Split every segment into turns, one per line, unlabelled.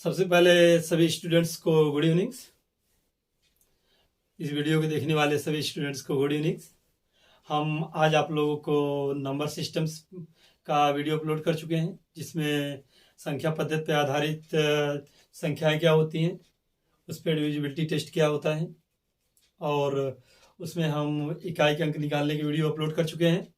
सबसे पहले सभी स्टूडेंट्स को गुड इवनिंग। इस वीडियो को देखने वाले सभी स्टूडेंट्स को गुड इवनिंग। हम आज आप लोगों को नंबर सिस्टम्स का वीडियो अपलोड कर चुके हैं, जिसमें संख्या पद्धति पर आधारित संख्याएं क्या होती हैं, उस पर डिविजिबिलिटी टेस्ट क्या होता है, और उसमें हम इकाई के अंक निकालने की वीडियो अपलोड कर चुके हैं।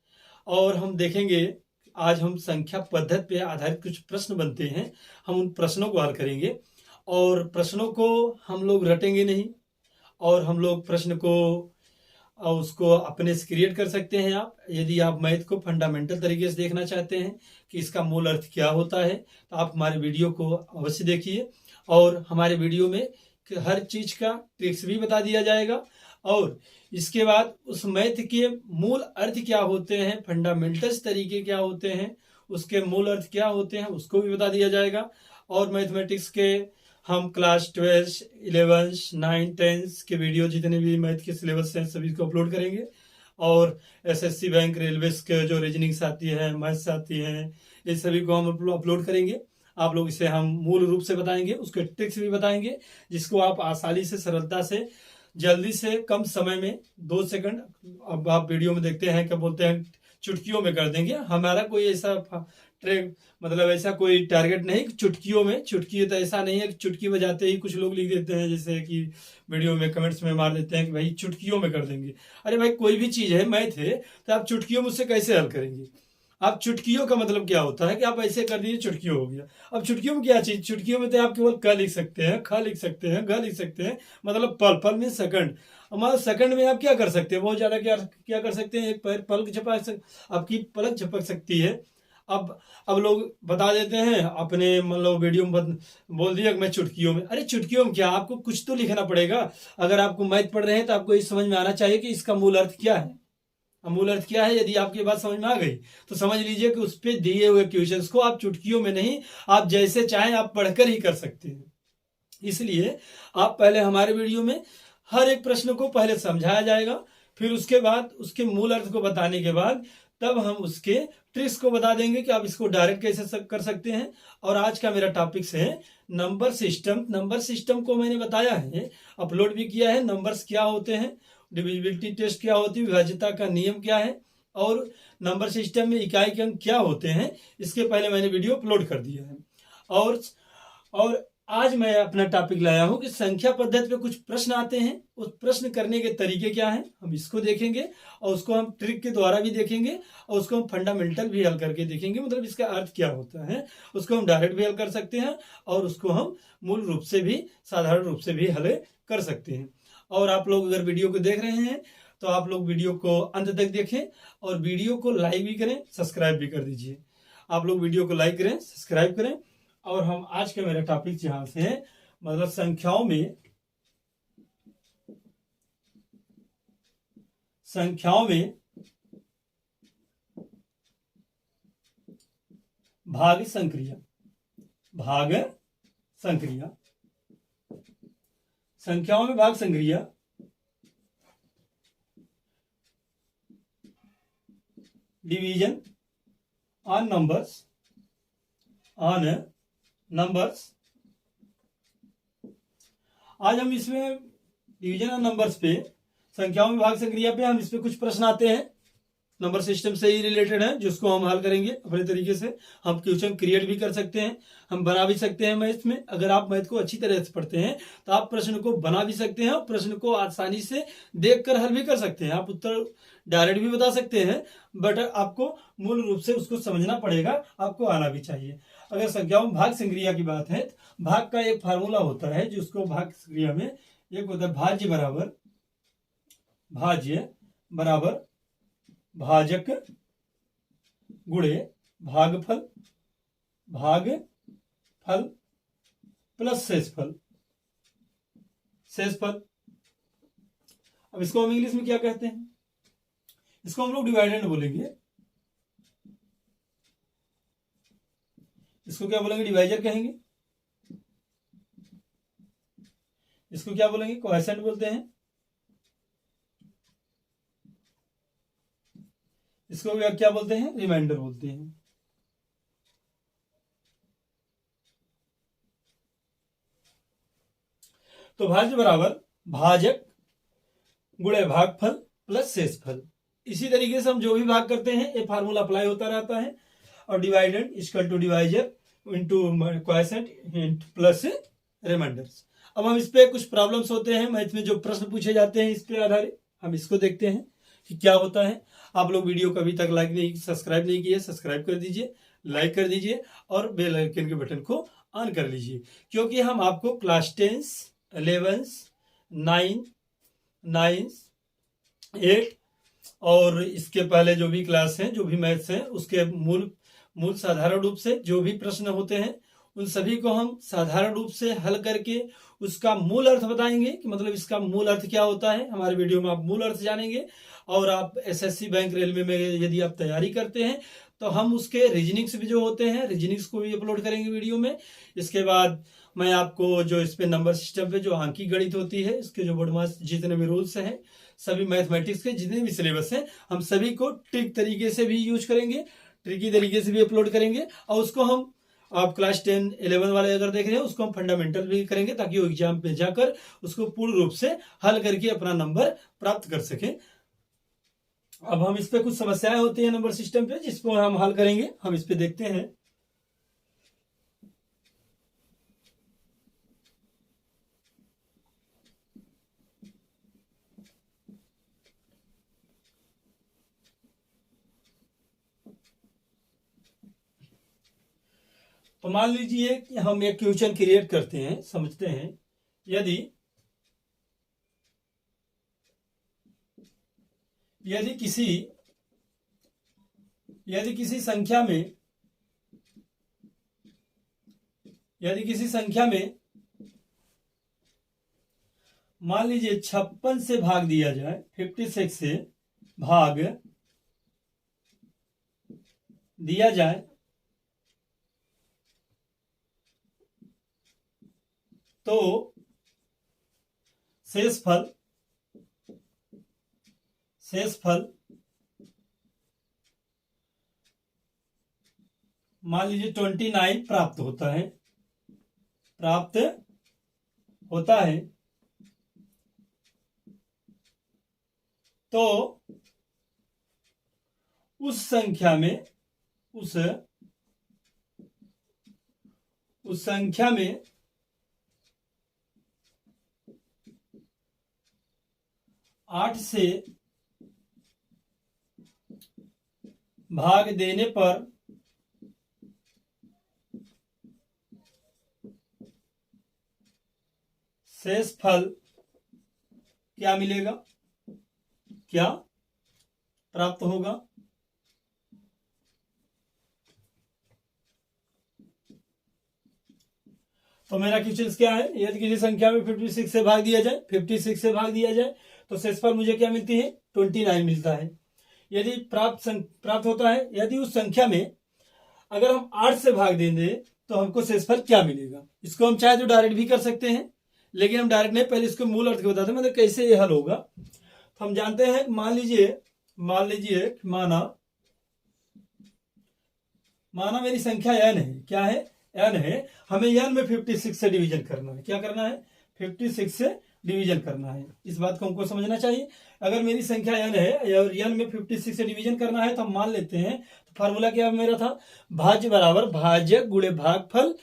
और हम देखेंगे, आज हम संख्या पद्धति पे आधारित कुछ प्रश्न बनते हैं, हम उन प्रश्नों को हल करेंगे। और प्रश्नों को हम लोग रटेंगे नहीं, और हम लोग प्रश्न को उसको अपने से क्रिएट कर सकते हैं। आप यदि आप मैथ को फंडामेंटल तरीके से देखना चाहते हैं कि इसका मूल अर्थ क्या होता है, तो आप हमारे वीडियो को अवश्य देखिए। और हमारे वीडियो में हर चीज का ट्रिक्स भी बता दिया जाएगा, और इसके बाद उस मैथ के मूल अर्थ क्या होते हैं, फंडामेंटल्स तरीके क्या होते हैं, उसके मूल अर्थ क्या होते हैं, उसको भी बता दिया जाएगा। और मैथमेटिक्स के हम क्लास 12, 11, 9, 10 के वीडियो जितने भी मैथ के सिलेबस हैं सभी को अपलोड करेंगे। और एसएससी बैंक, रेलवेज के जो रीजनिंग्स आती है, मैथ्स आती हैं, ये सभी को हम अपलोड करेंगे। आप लोग इसे हम मूल रूप से बताएंगे, उसके ट्रिक्स भी बताएंगे, जिसको आप आसानी से, सरलता से, जल्दी से, कम समय में 2 सेकंड, अब आप वीडियो में देखते हैं क्या बोलते हैं, चुटकियों में कर देंगे। हमारा कोई ऐसा ट्रेक मतलब ऐसा कोई टारगेट नहीं कि चुटकियों में, चुटकी तो ऐसा नहीं है कि चुटकी बजाते ही कुछ लोग लिख देते हैं, जैसे कि वीडियो में कमेंट्स में मार देते हैं कि भाई चुटकियों में कर देंगे। अरे भाई, कोई भी चीज है, मैथ है, तो आप चुटकियों में उससे कैसे हल करेंगे? आप चुटकियों का मतलब क्या होता है कि आप ऐसे कर दीजिए, चुटकियों हो गया। अब चुटकियों में क्या चीज, चुटकियों में तो आप केवल क लिख सकते हैं, ख लिख सकते हैं, ग लिख सकते हैं, मतलब पल, पल में सेकंड। हमारे सेकंड में आप क्या कर सकते हैं, बहुत ज्यादा क्या क्या कर सकते हैं, एक पलक झपक, आपकी पलक झपक सकती है। अब लोग बता देते हैं अपने, मतलब वीडियो में बोल दिया कि मैं चुटकियों में। अरे चुटकियों में क्या, आपको कुछ तो लिखना पड़ेगा। अगर आपको मैथ पढ़ रहे हैं तो आपको ये समझ में आना चाहिए कि इसका मूल अर्थ क्या है। मूल अर्थ क्या है, यदि आपकी बात समझ में आ गई तो समझ लीजिए कि उस पर दिए हुए क्वेश्चंस को आप चुटकियों में नहीं, आप जैसे चाहें आप पढ़कर ही कर सकते हैं। इसलिए आप पहले हमारे वीडियो में हर एक प्रश्न को पहले समझाया जाएगा, फिर उसके बाद उसके मूल अर्थ को बताने के बाद तब हम उसके ट्रिक्स को बता देंगे कि आप इसको डायरेक्ट कैसे कर सकते हैं। और आज का मेरा टॉपिक्स है नंबर सिस्टम। नंबर सिस्टम को मैंने बताया है, अपलोड भी किया है। नंबर्स क्या होते हैं, डिविजिबिलिटी टेस्ट क्या होती है, विभाज्यता का नियम क्या है, और नंबर सिस्टम में इकाई के अंक क्या होते हैं, इसके पहले मैंने वीडियो अपलोड कर दिया है। और आज मैं अपना टॉपिक लाया हूं कि संख्या पद्धति पे कुछ प्रश्न आते हैं, उस प्रश्न करने के तरीके क्या हैं, हम इसको देखेंगे। और उसको हम ट्रिक के द्वारा भी देखेंगे, और उसको हम फंडामेंटल भी हल करके देखेंगे, मतलब इसका अर्थ क्या होता है। उसको हम डायरेक्ट भी हल कर सकते हैं, और उसको हम मूल रूप से भी, साधारण रूप से भी हल कर सकते हैं। और आप लोग अगर वीडियो को देख रहे हैं तो आप लोग वीडियो को अंत तक देखें, और वीडियो को लाइक भी करें, सब्सक्राइब भी कर दीजिए। आप लोग वीडियो को लाइक करें, सब्सक्राइब करें। और हम आज का मेरा टॉपिक जहां से है, मतलब संख्याओं में भाग संक्रिया, भाग संक्रिया, संख्याओं में भाग संक्रिया, डिवीजन ऑन नंबर्स, आज हम इसमें डिवीजन ऑन नंबर्स पे, संख्याओं में भाग संक्रिया पे हम इस पे कुछ प्रश्न आते हैं, नंबर सिस्टम से ही रिलेटेड है, जिसको हम हल करेंगे अपने तरीके से। हम क्वेश्चन क्रिएट भी कर सकते हैं, हम बना भी सकते हैं मैथ में। अगर आप मैथ को अच्छी तरह से पढ़ते हैं तो आप प्रश्न को बना भी सकते हैं, और प्रश्न को आसानी से देखकर हल भी कर सकते हैं। आप उत्तर डायरेक्ट भी बता सकते हैं, बट आपको मूल रूप से उसको समझना पड़ेगा, आपको आना भी चाहिए। अगर संख्याओं में भाग संक्रिया की बात है, तो भाग का एक फार्मूला होता है, जिसको भाग संक्रिया में एक होता है भाज्य बराबर भाजक गुणे भागफल प्लस शेषफल। अब इसको हम इंग्लिश में क्या कहते हैं, इसको हम लोग डिवाइडेंड बोलेंगे। इसको क्या बोलेंगे, डिवाइजर कहेंगे। इसको क्या बोलेंगे, क्वोशेंट बोलते हैं। इसको क्या बोलते हैं, रिमाइंडर बोलते हैं। तो भाज्य बराबर भाजक गुणे भागफल प्लस शेषफल। इसी तरीके से हम जो भी भाग करते हैं ये फार्मूला अप्लाई होता रहता है। और dividend equal to divisor into quotient plus remainders. अब हम इस पे कुछ प्रॉब्लम्स होते हैं मैथ में, जो प्रश्न पूछे जाते हैं इस पे आधारित हम इसको देखते हैं कि क्या होता है। आप लोग वीडियो को अभी तक लाइक नहीं, सब्सक्राइब नहीं किए, सब्सक्राइब कर दीजिए, लाइक कर दीजिए और बेल आइकन के बटन को ऑन कर लीजिए, क्योंकि हम आपको क्लास 10, 11, 9, 8 और इसके पहले जो भी क्लास हैं, जो भी मैथ्स हैं, उसके मूल साधारण रूप से जो भी प्रश्न होते हैं उन सभी को हम साधारण रूप से हल करके उसका मूल अर्थ बताएंगे कि मतलब इसका मूल अर्थ क्या होता है। हमारे वीडियो में आप मूल अर्थ जानेंगे। और आप एसएससी बैंक रेलवे में यदि आप तैयारी करते हैं तो हम उसके रीजनिंग्स भी जो होते हैं, रीजनिंग्स को भी अपलोड करेंगे वीडियो में। इसके बाद मैं आपको जो इस पे नंबर सिस्टम पे जो आंकी गणित होती है, इसके जो बोर्डमास जितने भी रूल्स हैं, सभी मैथमेटिक्स के जितने भी सिलेबस हैं, हम सभी को ट्रिक तरीके से भी यूज करेंगे, ट्रिकी तरीके से भी अपलोड करेंगे। और उसको हम आप क्लास 10, 11 वाले अगर देख रहे हैं उसको हम फंडामेंटल भी करेंगे, ताकि वो एग्जाम पे जाकर उसको पूर्ण रूप से हल करके अपना नंबर प्राप्त कर सके। अब हम इस पे कुछ समस्याएं होती है नंबर सिस्टम पे, जिसको हम हल करेंगे। हम इस पे देखते हैं। तो मान लीजिए कि हम एक क्वेश्चन क्रिएट करते हैं, समझते हैं। यदि किसी संख्या में मान लीजिए 56 से भाग दिया जाए, 56 से भाग दिया जाए, तो शेषफल मान लीजिए 29 प्राप्त होता है। तो उस संख्या में 8 से भाग देने पर शेषफल क्या मिलेगा, क्या प्राप्त होगा। तो मेरा क्वेश्चन क्या है, यदि किसी संख्या में 56 से भाग दिया जाए तो शेषफल मुझे क्या मिलती है, 29 मिलता है। यदि प्राप्त होता है, यदि उस संख्या में अगर हम 8 से भाग देंगे तो हमको शेषफल क्या मिलेगा। इसको हम चाहे तो डायरेक्ट भी कर सकते हैं, लेकिन हम डायरेक्ट नहीं, पहले इसको मूल अर्थ को बताते हैं, मतलब कैसे ये हल होगा। तो हम जानते हैं, मान लीजिए माना मेरी संख्या n है। क्या है, n है। हमें n में 56 से डिवीजन करना है। क्या करना है, 56 से डिवीजन करना है। इस बात को हमको समझना चाहिए। अगर मेरी संख्या n है और n में 56 से डिवीजन करना है, तो हम मान लेते हैं, तो फार्मूला क्या मेरा था, भाज्य बराबर भाजक गुणे भागफल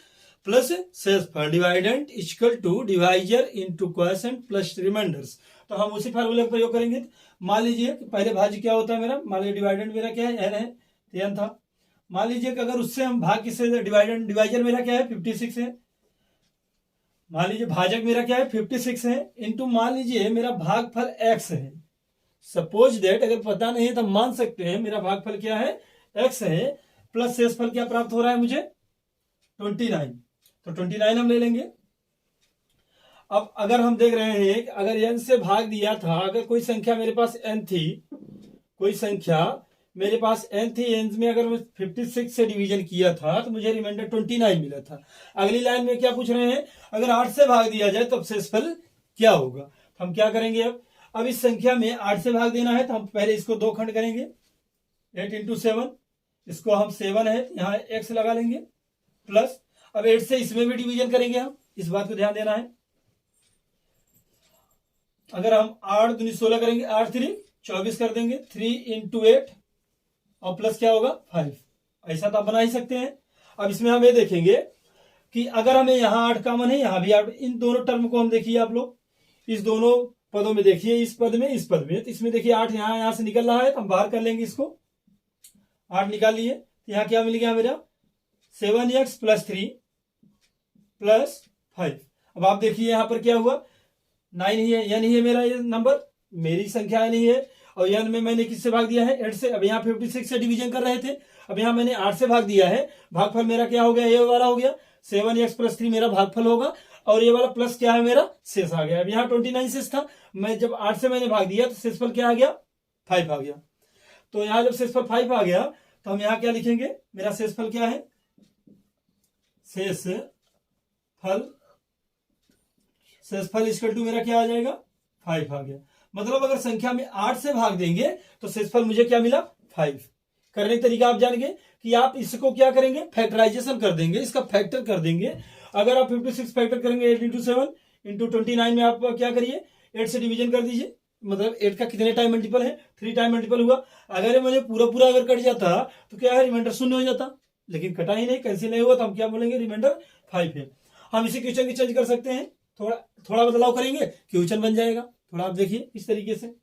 प्लस शेषफल, dividend equal to divisor into quotient plus remainders. तो हम उसी फार्मूले का प्रयोग करेंगे। मान लीजिए कि पहले भाज्य क्या होता है मेरा, मान लीजिए डिवाइडेंड मेरा क्या है, n है, तो n था। मान लीजिए कि अगर उससे हम भाग किससे, डिवाइजर मेरा क्या है, 56 है। मान लीजिए भाजक मेरा क्या है, 56 है, इंटू मान लीजिए मेरा भागफल x है। सपोज दैट, अगर पता नहीं है तो मान सकते हैं मेरा भागफल क्या है, x है, प्लस शेषफल क्या प्राप्त हो रहा है मुझे, 29। तो 29 हम ले लेंगे। अब अगर हम देख रहे हैं कि अगर n से भाग दिया था, अगर कोई संख्या मेरे पास n थी, n में अगर मैं 56 से डिवीजन किया था तो मुझे रिमाइंडर 29 मिला था। अगली लाइन में क्या पूछ रहे हैं, अगर 8 से भाग दिया जाए तो शेषफल क्या होगा। तो हम क्या करेंगे, अब इस संख्या में 8 से भाग देना है तो हम पहले इसको 2 खंड करेंगे, 8 इंटू 7, इसको हम 7 है, यहाँ x लगा लेंगे, प्लस अब 8 से इसमें भी डिवीजन करेंगे हम, इस बात को ध्यान देना है। अगर हम 8 दूनी 16 करेंगे, 8 3 24 कर देंगे, 3 इंटू 8 और प्लस क्या होगा 5। ऐसा तो आप बना ही सकते हैं। अब इसमें हम ये देखेंगे कि अगर हमें यहाँ 8 कॉमन है, यहाँ भी 8, इन दोनों टर्म को हम देखिए आप लोग, इस दोनों पदों में देखिए, इस पद में इस पद में, तो इसमें देखिए 8 यहाँ से निकल रहा है, तो हम बाहर कर लेंगे इसको। 8 निकाल लिए, तो यहाँ क्या मिल गया मेरा 7x + 3 + 5। अब आप देखिए यहाँ पर क्या हुआ, 9 ही है, यानी है मेरा ये नंबर, मेरी संख्या नहीं है, और यानी में मैंने किससे भाग दिया है 8 से। अब यहाँ 56 से डिवीजन कर रहे थे, अब यहाँ मैंने 8 से भाग दिया है, भागफल मेरा क्या हो गया, ये वाला हो गया, 7x + 3 मेरा भागफल होगा, और ये वाला प्लस क्या है मेरा शेष आ गया। अब यहाँ 29 शेष था, मैं जब 8 से मैंने भाग दिया तो शेषफल क्या आ गया 5 आ गया। तो यहाँ जब शेषफल 5 आ गया तो हम यहाँ क्या लिखेंगे, मेरा शेषफल क्या है, शेषफल इक्वल टू मेरा क्या आ जाएगा 5 आ गया। मतलब अगर संख्या में 8 से भाग देंगे तो शेषफल मुझे क्या मिला 5। करने का तरीका आप जानेंगे कि आप इसको क्या करेंगे, फैक्टराइजेशन कर देंगे, इसका फैक्टर कर देंगे। अगर आप 56 फैक्टर करेंगे 8 × 7 × 29 में आप क्या करिए 8 से डिवीजन कर दीजिए, मतलब 8 का कितने टाइम मल्टीपल है 3 टाइम मल्टीपल हुआ। अगर मुझे पूरा अगर कट जाता तो क्या है रिमाइंडर 0 हो जाता, लेकिन कटा ही नहीं, कैंसिल नहीं हुआ, तो हम क्या बोलेंगे रिमाइंडर 5 है। हम इसी क्वेश्चन की चेंज कर सकते हैं, थोड़ा बदलाव करेंगे क्वेश्चन बन जाएगा। थोड़ा आप देखिए इस तरीके से।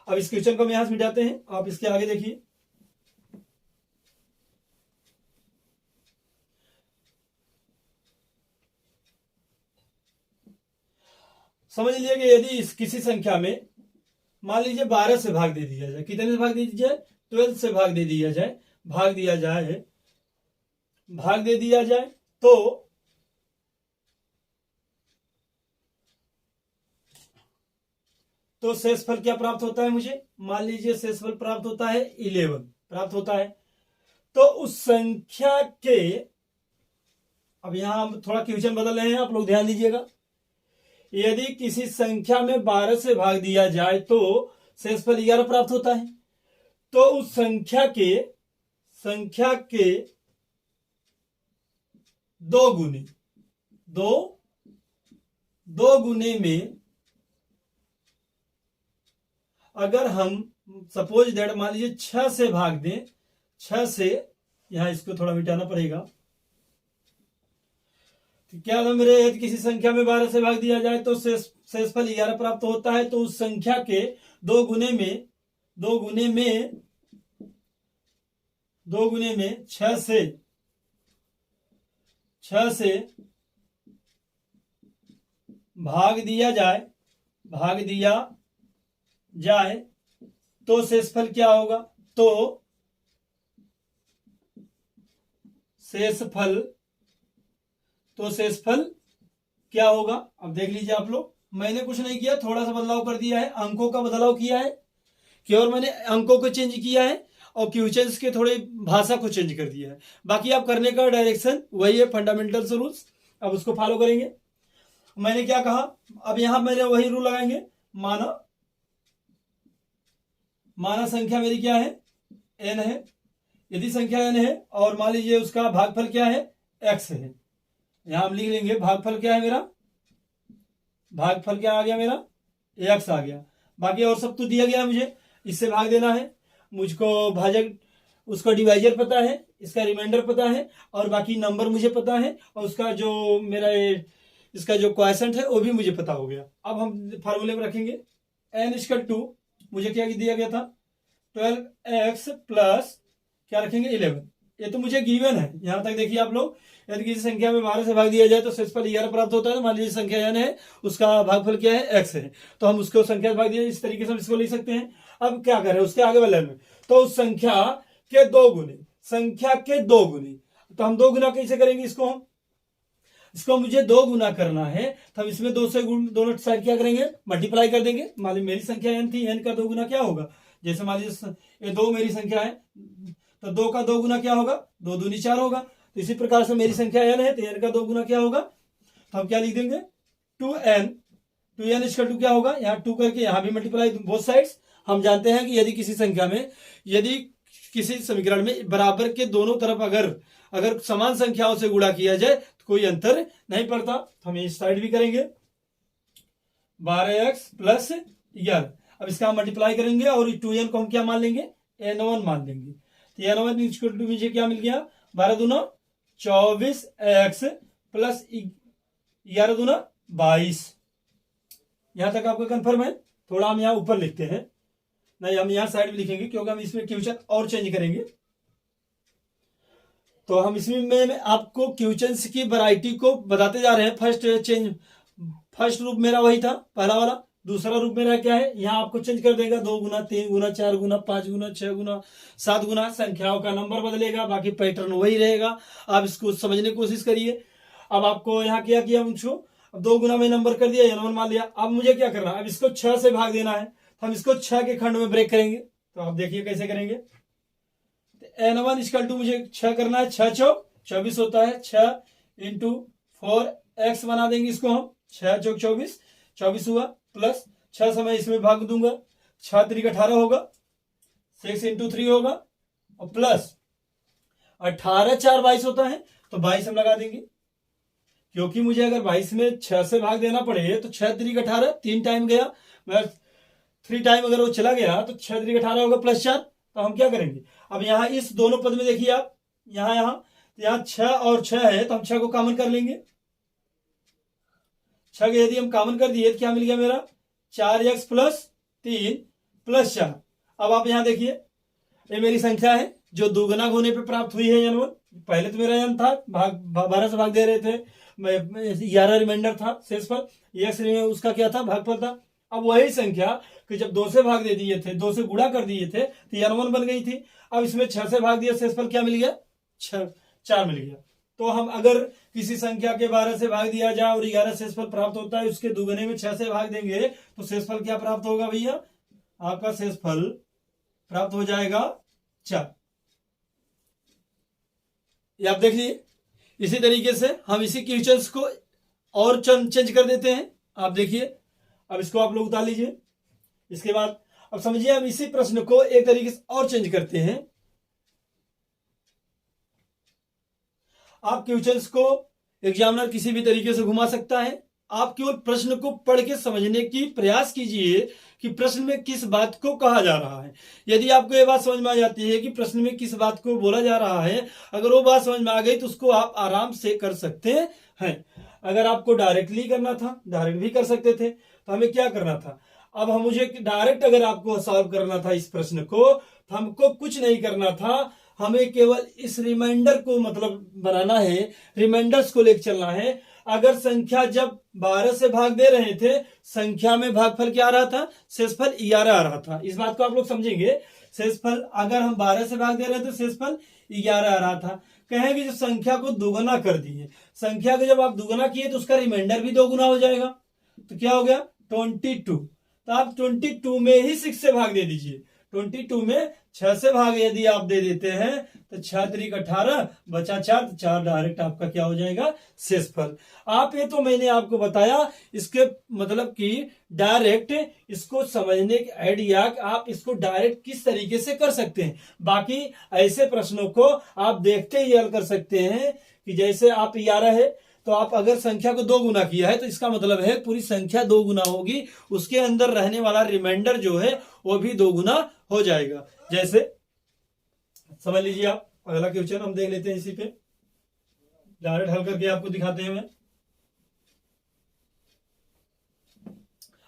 अब इस क्वेश्चन को हम यहां से मिटाते हैं, आप इसके आगे देखिए। समझ लीजिए कि यदि किसी संख्या में मान लीजिए 12 से भाग दे दिया जाए, कितने से भाग दे दिया जाए 12 से भाग दे दिया जाए, भाग दे दिया जाए तो शेषफल क्या प्राप्त होता है मुझे, मान लीजिए शेषफल प्राप्त होता है 11 प्राप्त होता है। तो उस संख्या के, अब यहां हम थोड़ा क्वेश्चन बदल रहे हैं, आप लोग ध्यान दीजिएगा। यदि किसी संख्या में 12 से भाग दिया जाए तो शेषफल 11 प्राप्त होता है। तो उस संख्या के 2 गुने में अगर हम सपोज दैट मान लीजिए 6 से भाग दें, 6 से, यहां इसको थोड़ा मिटाना पड़ेगा, तो क्या था मेरे, यदि किसी संख्या में 12 से भाग दिया जाए तो शेषफल 11 प्राप्त होता है। तो उस संख्या के 2 गुने में 6 से भाग दिया जाए तो शेषफल क्या होगा, तो शेषफल क्या होगा। अब देख लीजिए आप लोग, मैंने कुछ नहीं किया, थोड़ा सा बदलाव कर दिया है, अंकों का बदलाव किया है, केवल मैंने अंकों को चेंज किया है और क्वेश्चंस के थोड़े भाषा को चेंज कर दिया है। बाकी आप करने का डायरेक्शन वही है, फंडामेंटल्स रूल्स, अब उसको फॉलो करेंगे। मैंने क्या कहा, अब यहां मैंने वही रूल लगाएंगे, माना संख्या मेरी क्या है n है। यदि संख्या n है और मान लीजिए उसका भागफल क्या है x है, यहां हम लिख लेंगे भागफल क्या है मेरा, भागफल क्या आ गया मेरा x आ गया। बाकी और सब तो दिया गया है, मुझे इससे भाग देना है, मुझको भाजक उसका डिवाइजर पता है, इसका रिमाइंडर पता है, और बाकी नंबर मुझे पता है, और उसका जो मेरा इसका जो क्वोशिएंट है वो भी मुझे पता हो गया। अब हम फार्मूले में रखेंगे n = मुझे क्या दिया गया था 12x प्लस क्या रखेंगे 11, ये तो मुझे गिवन है। यहां तक देखिए आप लोग, यदि किसी संख्या में 12 से भाग दिया जाए तो शेषफल 11 प्राप्त होता है। मान लीजिए संख्या n है, उसका भागफल क्या है x है, तो हम उसको संख्या से भाग दिया, इस तरीके से हम इसको लिख सकते हैं। अब क्या करें उसके आगे वाले में, तो उस संख्या के 2 गुने, तो हम 2 गुना कैसे करेंगे इसको मुझे 2 गुना करना है, तो हम इसमें 2 से दोनों साइड क्या करेंगे मल्टीप्लाई कर देंगे। मान लीजिए मेरी संख्या n थी, n का 2 गुना क्या होगा, जैसे मान लीजिए ये 2 मेरी संख्या है, तो 2 का 2 गुना क्या होगा 2 दूनी 4 होगा। तो इसी प्रकार से मेरी संख्या n है, तो n का 2 गुना क्या होगा, तो हम क्या लिख देंगे 2n = क्या होगा, यहाँ 2 करके यहाँ भी मल्टीप्लाई बोथ साइड्स। हम जानते हैं कि यदि किसी संख्या में, यदि किसी समीकरण में बराबर के दोनों तरफ अगर समान संख्याओं से गुणा किया जाए तो कोई अंतर नहीं पड़ता। तो हम इस साइड भी करेंगे, 12x प्लस 11। अब इसका हम मल्टीप्लाई करेंगे और 2n को हम क्या मान लेंगे, n1 मान लेंगे। तो n1 इक्वल टू मुझे क्या मिल गया, 12 दूना 24x प्लस 11 दूना 22। यहां तक आपका कंफर्म है। थोड़ा हम यहाँ ऊपर लिखते हैं, नहीं हम यहाँ साइड में लिखेंगे क्योंकि हम इसमें क्वेश्चन और चेंज करेंगे। तो हम इसमें आपको क्वेश्चंस की वैरायटी को बताते जा रहे हैं। फर्स्ट रूप मेरा वही था पहला वाला। दूसरा रूप मेरा क्या है, यहाँ आपको चेंज कर देगा, 2 गुना 3 गुना 4 गुना 5 गुना 6 गुना 7 गुना, संख्याओं का नंबर बदलेगा, बाकी पैटर्न वही रहेगा। आप इसको समझने की कोशिश करिए। अब आपको यहाँ क्या किया, मुझको अब 2 गुना में नंबर कर दिया, n1 मान लिया। अब मुझे क्या करना है, अब इसको 6 से भाग देना है। हम इसको 6 के खंड में ब्रेक करेंगे। तो आप देखिए कैसे करेंगे। n1 इक्वल टू मुझे 6 करना है, 6 चौक 24 होता है, 6 इंटू 4x बना देंगे इसको हम, 6 चौक 24, 24 हुआ, प्लस 6 समय इसमें भाग दूंगा, 6 3 18 होगा, 6 इंटू 3 होगा, और प्लस 18 4 22 होता है, तो 22 हम लगा देंगे। क्योंकि मुझे अगर 22 में 6 से भाग देना पड़े तो 6 3 18, 3 टाइम गया, मैं 3 टाइम अगर वो चला गया तो 6 3 18 होगा प्लस 4। तो हम क्या करेंगे, अब यहाँ इस दोनों पद में देखिए आप, यहाँ 6 और 6 है, तो हम 6 को कॉमन कर लेंगे। 6 को यदि हम कॉमन कर दिए तो क्या मिल गया मेरा, 4x प्लस 3 प्लस 4। अब आप यहाँ देखिए, ये मेरी संख्या है जो दुगुना होने पे प्राप्त हुई है n1। पहले तो मेरा n था, भाग 12 से भाग दे रहे थे, 11 रिमाइंडर था शेषफल, x उसका क्या था, भागफल था। अब वही संख्या कि जब 2 से भाग दे दिए थे, 2 से गुणा कर दिए थे, तो n1 बन गई थी। अब इसमें 6 से भाग दिया, शेषफल क्या मिल गया, 4 मिल गया। तो हम अगर किसी संख्या के 12 से भाग दिया जाए और 11 शेषफल प्राप्त होता है, उसके दुगने में 6 से भाग देंगे तो शेषफल क्या प्राप्त होगा भैया, आपका शेषफल प्राप्त हो जाएगा 4। ये आप देखिए। इसी तरीके से हम इसी क्वेश्चंस को और चेंज कर देते हैं। आप देखिए, अब इसको आप लोग उतार लीजिए। इसके बाद अब समझिए, हम इसी प्रश्न को एक तरीके से और चेंज करते हैं। आप क्वेश्चंस को एग्जामिनर किसी भी तरीके से घुमा सकता है। आप केवल प्रश्न को पढ़ के समझने की प्रयास कीजिए कि प्रश्न में किस बात को कहा जा रहा है। यदि आपको ये बात समझ में आ जाती है कि प्रश्न में किस बात को बोला जा रहा है, अगर वो बात समझ में आ गई तो उसको आप आराम से कर सकते हैं। अगर आपको डायरेक्टली करना था, डायरेक्ट भी कर सकते थे। तो हमें क्या करना था, अब हम मुझे डायरेक्ट अगर आपको सॉल्व करना था इस प्रश्न को, तो हमको कुछ नहीं करना था, हमें केवल इस रिमाइंडर को मतलब बनाना है, रिमाइंडर्स को लेकर चलना है। अगर संख्या जब 12 से भाग दे रहे थे, संख्या में भागफल क्या आ रहा था, शेषफल 11 आ रहा था। इस बात को आप लोग समझेंगे। शेषफल अगर हम 12 से भाग दे रहे थे, शेषफल 11 आ रहा था। कहेंगे जो संख्या को दोगुना कर दिए, संख्या को जब आप दोगुना किए तो उसका रिमाइंडर भी दोगुना हो जाएगा। तो क्या हो गया, 22। तो आप 22 में ही 6 से भाग दे दीजिए। 22 में 6 से भाग यदि आप दे देते हैं तो 6 3 18 बचा 4, तो 4 डायरेक्ट आपका क्या हो जाएगा, शेषफल। आप ये तो मैंने आपको बताया, इसके मतलब कि डायरेक्ट इसको समझने के आइडिया, आप इसको डायरेक्ट किस तरीके से कर सकते हैं। बाकी ऐसे प्रश्नों को आप देखते ही हल कर सकते हैं कि जैसे आप 11 है, तो आप अगर संख्या को 2 गुना किया है तो इसका मतलब है पूरी संख्या 2 गुना होगी, उसके अंदर रहने वाला रिमाइंडर जो है वो भी 2 गुना हो जाएगा। जैसे समझ लीजिए, आप अगला क्वेश्चन हम देख लेते हैं, इसी पे डायरेक्ट हल करके आपको दिखाते हैं।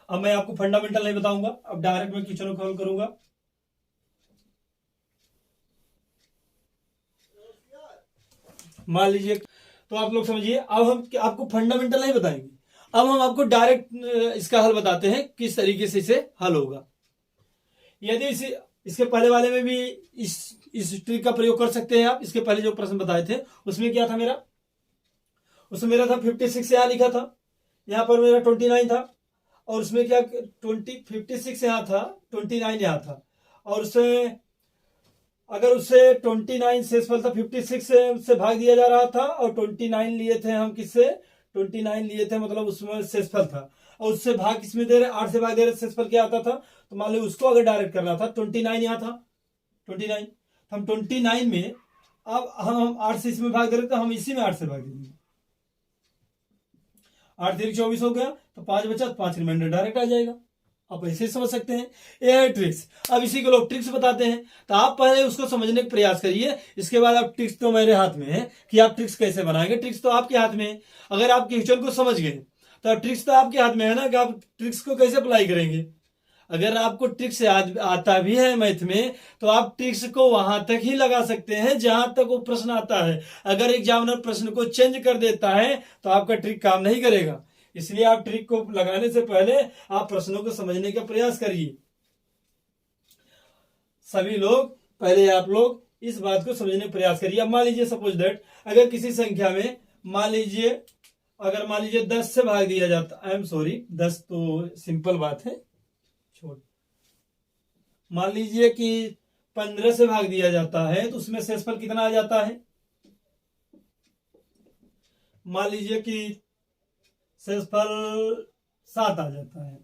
अब मैं आपको फंडामेंटल नहीं बताऊंगा, अब डायरेक्ट मैं क्वेश्चन को हल करूंगा। मान लीजिए, तो आप लोग समझिए, अब हम आपको फंडामेंटल नहीं बताएंगे, अब हम आपको डायरेक्ट इसका हल बताते हैं, किस तरीके से इसे हल होगा। यदि इसके पहले वाले में भी इस ट्रिक का प्रयोग कर सकते हैं आप। इसके पहले जो प्रश्न बताए थे उसमें क्या था मेरा, उसमें मेरा था 56 यहां लिखा था, यहां पर मेरा 29 था, और उसमें क्या 56 यहां था, 29 यहां था, और उससे अगर उससे 29 शेषफल था, 56 से भाग दिया जा रहा था, और 29 लिए थे हम, किससे 29 लिए थे, मतलब उसमें शेषफल था, और उससे भाग किसमें दे रहे, 8 से भाग दे रहे, शेषफल क्या आता था। तो मान लो उसको अगर डायरेक्ट करना था, 29 यहां था, 29 हम 29 में, अब हम 8 से इसमें भाग दे रहे, तो हम इसी में 8 से भाग देंगे। 8 3 24 हो गया, तो 5 बचा, तो 5 रिमाइंडर डायरेक्ट आ जाएगा। आप ऐसे ही समझ सकते हैं, ये है ट्रिक्स। अब इसी को लोग ट्रिक्स बताते हैं, तो आप पहले उसको समझने का प्रयास करिए, इसके बाद आप ट्रिक्स तो मेरे हाथ में है कि आप ट्रिक्स कैसे बनाएंगे। ट्रिक्स तो आपके हाथ में है, अगर आप क्वेश्चन को समझ गए तो ट्रिक्स तो आपके हाथ में है ना, कि आप ट्रिक्स को कैसे अप्लाई करेंगे। अगर आपको ट्रिक्स आता भी है मैथ में, तो आप ट्रिक्स को वहां तक ही लगा सकते हैं जहां तक वो प्रश्न आता है। अगर एग्जामिनर प्रश्न को चेंज कर देता है तो आपका ट्रिक काम नहीं करेगा। इसलिए आप ट्रिक को लगाने से पहले आप प्रश्नों को समझने का प्रयास करिए। सभी लोग पहले आप लोग इस बात को समझने का प्रयास करिए। अब मान लीजिए सपोज दैट अगर किसी संख्या में मान लीजिए 10 से भाग दिया जाता, आई एम सॉरी 10 तो सिंपल बात है, छोड़, मान लीजिए कि 15 से भाग दिया जाता है, तो उसमें शेषफल कितना आ जाता है। मान लीजिए कि शेषफल 7 आ जाता है,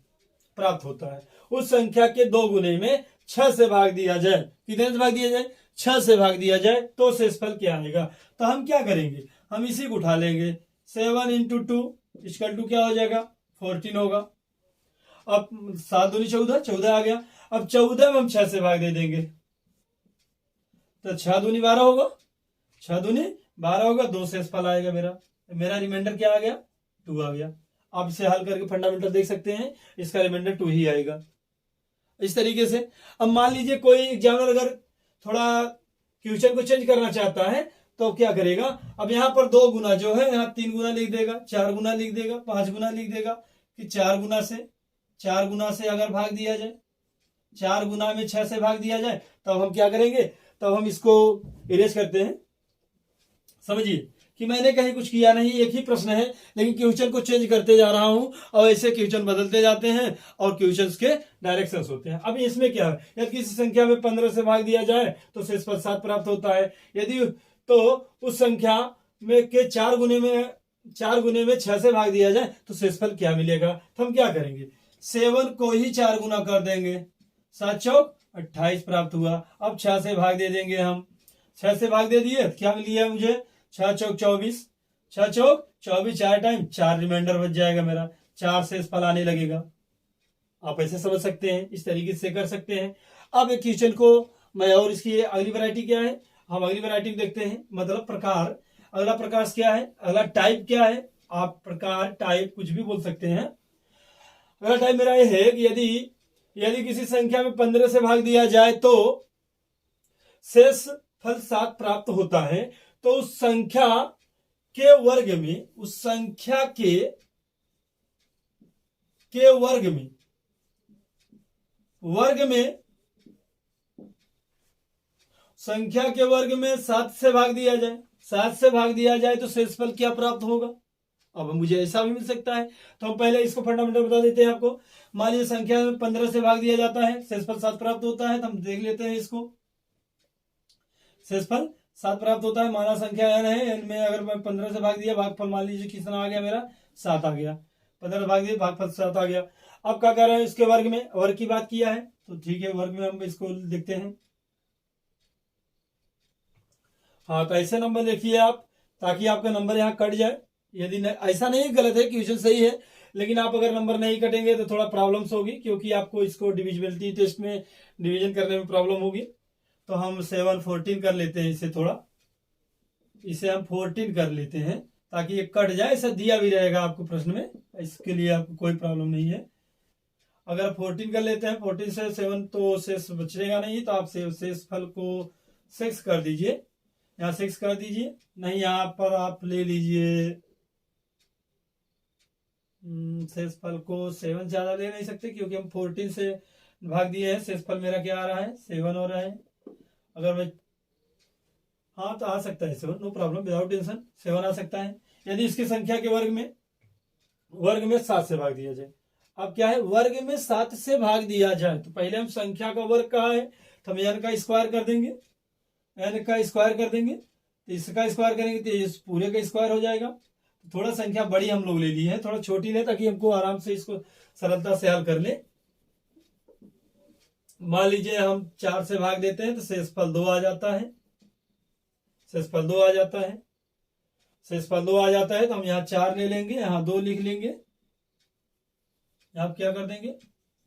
प्राप्त होता है। उस संख्या के 2 गुने में 6 से भाग दिया जाए, कितने से भाग दिया जाए, 6 से भाग दिया जाए, तो शेषफल क्या आएगा। तो हम क्या करेंगे, हम इसी को उठा लेंगे, 7 इंटू 2 इक्वल टू क्या हो जाएगा, 14 होगा। अब 7 दूनी 14, 14 आ गया। अब 14 में हम 6 से भाग दे देंगे, तो 6 दूनी 12 होगा, 6 दूनी 12 होगा, 2 शेषफल आएगा मेरा रिमाइंडर क्या आ गया, 2 आ गया। आप इसे हल करके फंडामेंटल देख सकते हैं, इसका रिमाइंडर 2 ही आएगा। इस तरीके से अब मान लीजिए कोई एग्जामिनर अगर थोड़ा क्वेश्चन को चेंज करना चाहता है तो क्या करेगा, अब यहाँ पर 2 गुना जो है यहाँ 3 गुना लिख देगा, 4 गुना लिख देगा, 5 गुना लिख देगा, कि 4 गुना से अगर भाग दिया जाए, 4 गुना में 6 से भाग दिया जाए, तब हम क्या करेंगे, तब हम इसको इरेज करते हैं। समझिए कि मैंने कहीं कुछ किया नहीं, एक ही प्रश्न है, लेकिन क्वेश्चन को चेंज करते जा रहा हूं और ऐसे क्वेश्चन बदलते जाते हैं और क्वेश्चंस के डायरेक्शंस होते हैं। अब इसमें क्या है, यदि किसी संख्या में 15 से भाग दिया जाए तो शेषफल 7 प्राप्त होता है। यदि तो उस संख्या में के 4 गुने में 6 से भाग दिया जाए तो शेषफल क्या मिलेगा। तो हम क्या करेंगे, 7 को ही 4 गुना कर देंगे, 7 चौक 28 प्राप्त हुआ। अब 6 से भाग दे देंगे, हम 6 से भाग दे दिए, क्या मिल गया मुझे, 6 चौक 24, 6 चौक 24, 4 टाइम 4 रिमाइंडर बच जाएगा मेरा, 4 शेषफल आने लगेगा। आप ऐसे समझ सकते हैं, इस तरीके से कर सकते हैं। अब एक क्वेश्चन को मैं, और इसकी अगली वैरायटी क्या है, हम अगली वैरायटी देखते हैं, मतलब प्रकार। अगला प्रकार क्या है, अगला टाइप क्या है, आप प्रकार टाइप कुछ भी बोल सकते हैं। अगला टाइप मेरा ये है कि यदि किसी संख्या में 15 से भाग दिया जाए तो शेषफल 7 प्राप्त होता है, तो उस संख्या के वर्ग में, उस संख्या के वर्ग में संख्या के वर्ग में 7 से भाग दिया जाए, 7 से भाग दिया जाए तो शेषफल क्या प्राप्त होगा। अब मुझे ऐसा भी मिल सकता है, तो हम पहले इसको फंडामेंटल बता देते हैं आपको। मान लीजिए संख्या में 15 से भाग दिया जाता है, शेषफल 7 प्राप्त होता है, तो हम देख लेते हैं इसको। शेषफल 7 प्राप्त होता है, माना संख्या n है, n में अगर मैं 15 से भाग दिया, भागफल मान लीजिए कितना आ गया मेरा, 7 आ गया, 15 से भाग दिया, भागफल 7 आ गया। अब क्या कर रहे हैं, इसके वर्ग में, वर्ग की बात किया है तो ठीक है, वर्ग में हम इसको देखते हैं। हाँ, तो ऐसे नंबर देखिए आप, ताकि आपका नंबर यहाँ कट जाए। यदि ऐसा नहीं, गलत है, क्वेश्चन सही है, लेकिन आप अगर नंबर नहीं कटेंगे तो थोड़ा प्रॉब्लम्स होगी, क्योंकि आपको इसको डिविजिबिलिटी टेस्ट में डिवीजन करने में प्रॉब्लम होगी। तो हम 7 14 कर लेते हैं, इसे हम 14 कर लेते हैं, ताकि ये कट जाए। ऐसा दिया भी रहेगा आपको प्रश्न में, इसके लिए आपको कोई प्रॉब्लम नहीं है। अगर 14 कर लेते हैं, 14 से 7 तो शेष बचेगा नहीं, तो आप शेषफल को 6 कर दीजिए, यहाँ 6 कर दीजिए, नहीं यहाँ पर आप ले लीजिए, शेषफल को 7 ज्यादा ले नहीं सकते, क्योंकि हम 14 से भाग दिए हैं, शेषफल मेरा क्या आ रहा है, 7 हो रहा है। अगर मैं, हाँ तो आ सकता है 7, नो प्रॉब्लम, विदाउट टेंशन 7 आ सकता है। यदि इसकी संख्या के वर्ग में 7 से भाग दिया जाए, अब क्या है, वर्ग में 7 से भाग दिया जाए, तो पहले हम संख्या का वर्ग कहा है, तो हम n का स्क्वायर कर देंगे, तो इसका स्क्वायर करेंगे तो इस पूरे का स्क्वायर हो जाएगा। तो थोड़ा संख्या बड़ी हम लोग ले ली है, थोड़ा छोटी ले, ताकि हमको आराम से इसको सरलता से हल कर ले। मान लीजिए हम 4 से भाग देते हैं, तो शेषफल 2 आ जाता है, शेषफल 2 आ जाता है तो हम यहाँ 4 ले लेंगे, यहाँ 2 लिख लेंगे, यहाँ क्या कर देंगे,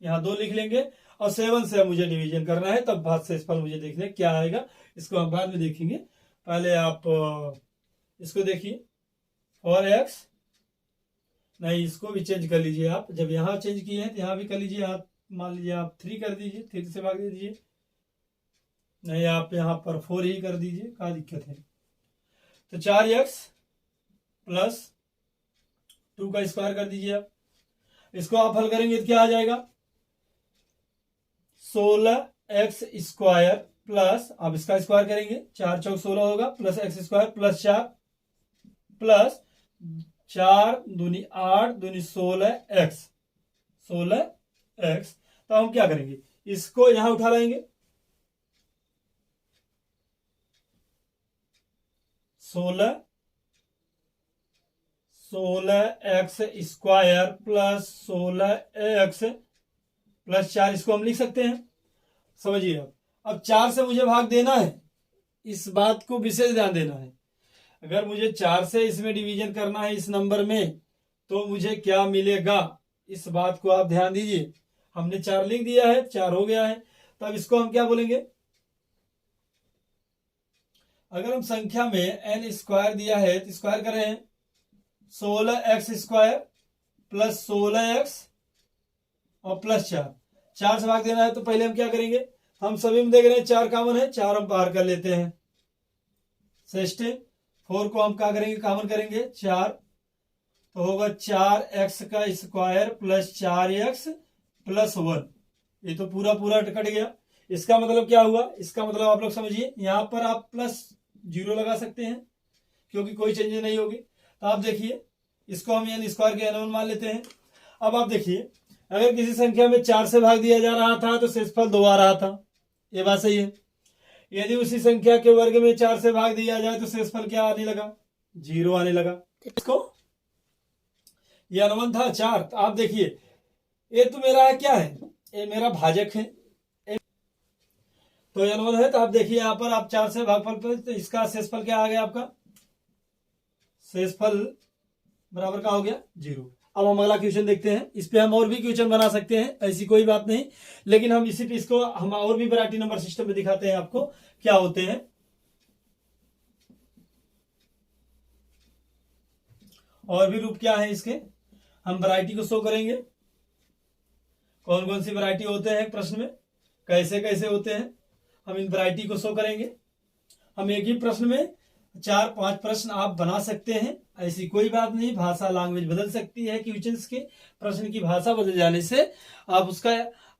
यहाँ 2 लिख लेंगे और 7 से मुझे डिवीजन करना है, तब भाग शेषफल मुझे देखने क्या आएगा, इसको हम बाद में देखेंगे। पहले आप इसको देखिए, 4x, नहीं इसको भी चेंज कर लीजिए आप, जब यहाँ चेंज किए हैं तो यहाँ भी कर लीजिए आप, मान लीजिए आप 3 कर दीजिए, 3 से भाग दे दीजिए, नहीं आप यहाँ पर 4 ही कर दीजिए, क्या दिक्कत है। तो 4x प्लस 2 का स्क्वायर कर दीजिए आप, इसको आप हल करेंगे तो क्या आ जाएगा, 16x स्क्वायर प्लस, आप इसका स्क्वायर करेंगे, 4 चौक 16 होगा, plus x square plus 4 plus 4 दूनी 8 दूनी 16x, 16x। तो हम क्या करेंगे, इसको यहां उठा लाएंगे, 16x square plus 16x plus 4, इसको हम लिख सकते हैं, समझिए। अब 4 से मुझे भाग देना है, इस बात को विशेष ध्यान देना है। अगर मुझे 4 से इसमें डिवीजन करना है इस नंबर में, तो मुझे क्या मिलेगा, इस बात को आप ध्यान दीजिए। हमने 4 लिख दिया है, 4 हो गया है, तब इसको हम क्या बोलेंगे, अगर हम संख्या में n स्क्वायर दिया है तो स्क्वायर कर रहे हैं, 16x स्क्वायर प्लस 16x और प्लस 4 से भाग देना है, तो पहले हम क्या करेंगे, हम सभी में देख रहे हैं 4 कॉमन है, 4 हम बाहर कर लेते हैं, 4 को हम क्या करेंगे, कॉमन करेंगे 4, तो होगा 4x का स्क्वायर प्लस 4x प्लस 1, ये तो पूरा पूरा कट गया। इसका मतलब क्या हुआ, इसका मतलब आप लोग समझिए, यहां पर आप प्लस 0 लगा सकते हैं क्योंकि कोई चेंज नहीं होगी। तो आप देखिए, इसको हम n स्क्वायर के n1 मान लेते हैं। अब आप देखिए, अगर किसी संख्या में 4 से भाग दिया जा रहा था तो शेषफल 2 आ रहा था, ये बात सही है। यदि उसी संख्या के वर्ग में 4 से भाग दिया जाए तो शेषफल क्या आने लगा, 0 आने लगा। इसको ये अनुमान था 4, तो आप देखिए ये तो मेरा क्या है, ये मेरा भाजक है, तो अनुमान है। तो आप देखिए यहाँ पर आप 4 से भागफल पर, तो इसका शेषफल क्या आ गया, आपका शेषफल बराबर का हो गया 0। अब हम अगला क्वेश्चन देखते हैं, इस पे हम और भी क्वेश्चन बना सकते हैं, ऐसी कोई बात नहीं, लेकिन हम इसी पे इसको हम और भी वैरायटी नंबर सिस्टम में दिखाते हैं आपको क्या होते हैं। और भी रूप क्या है इसके, हम वैरायटी को शो करेंगे, कौन कौन सी वैरायटी होते हैं प्रश्न में, कैसे कैसे होते हैं, हम इन वैरायटी को शो करेंगे। हम एक ही प्रश्न में 4-5 प्रश्न आप बना सकते हैं, ऐसी कोई बात नहीं, भाषा लैंग्वेज बदल सकती है क्वेश्चंस के, प्रश्न की भाषा बदल जाने से आप उसका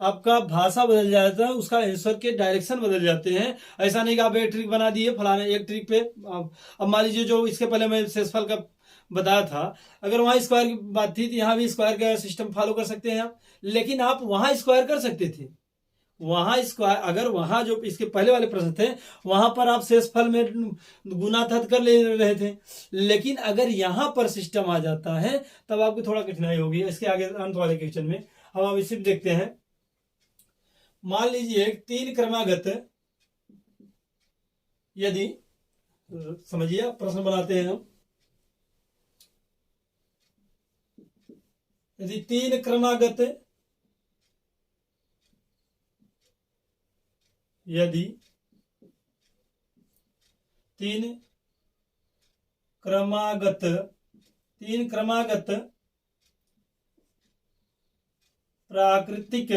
आपका भाषा बदल जाता है, उसका आंसर के डायरेक्शन बदल जाते हैं। ऐसा नहीं कि आप एक ट्रिक बना दिए फलाना एक ट्रिक पे, अब मान लीजिए जो इसके पहले मैं शेषफल का बताया था, अगर वहां स्क्वायर की बात थी तो यहाँ भी स्क्वायर का सिस्टम फॉलो कर सकते हैं आप, लेकिन आप वहां स्क्वायर कर सकते थे, वहां स्क्वायर, अगर वहां जो इसके पहले वाले प्रश्न थे वहां पर आप शेषफल में गुना था कर ले रहे थे, लेकिन अगर यहां पर सिस्टम आ जाता है तब आपको थोड़ा कठिनाई होगी। इसके आगे अंत वाले क्वेश्चन में हम इसे देखते हैं। मान लीजिए 3 क्रमागत, यदि समझिए प्रश्न बनाते हैं हम, यदि 3 क्रमागत, यदि 3 क्रमागत प्राकृतिक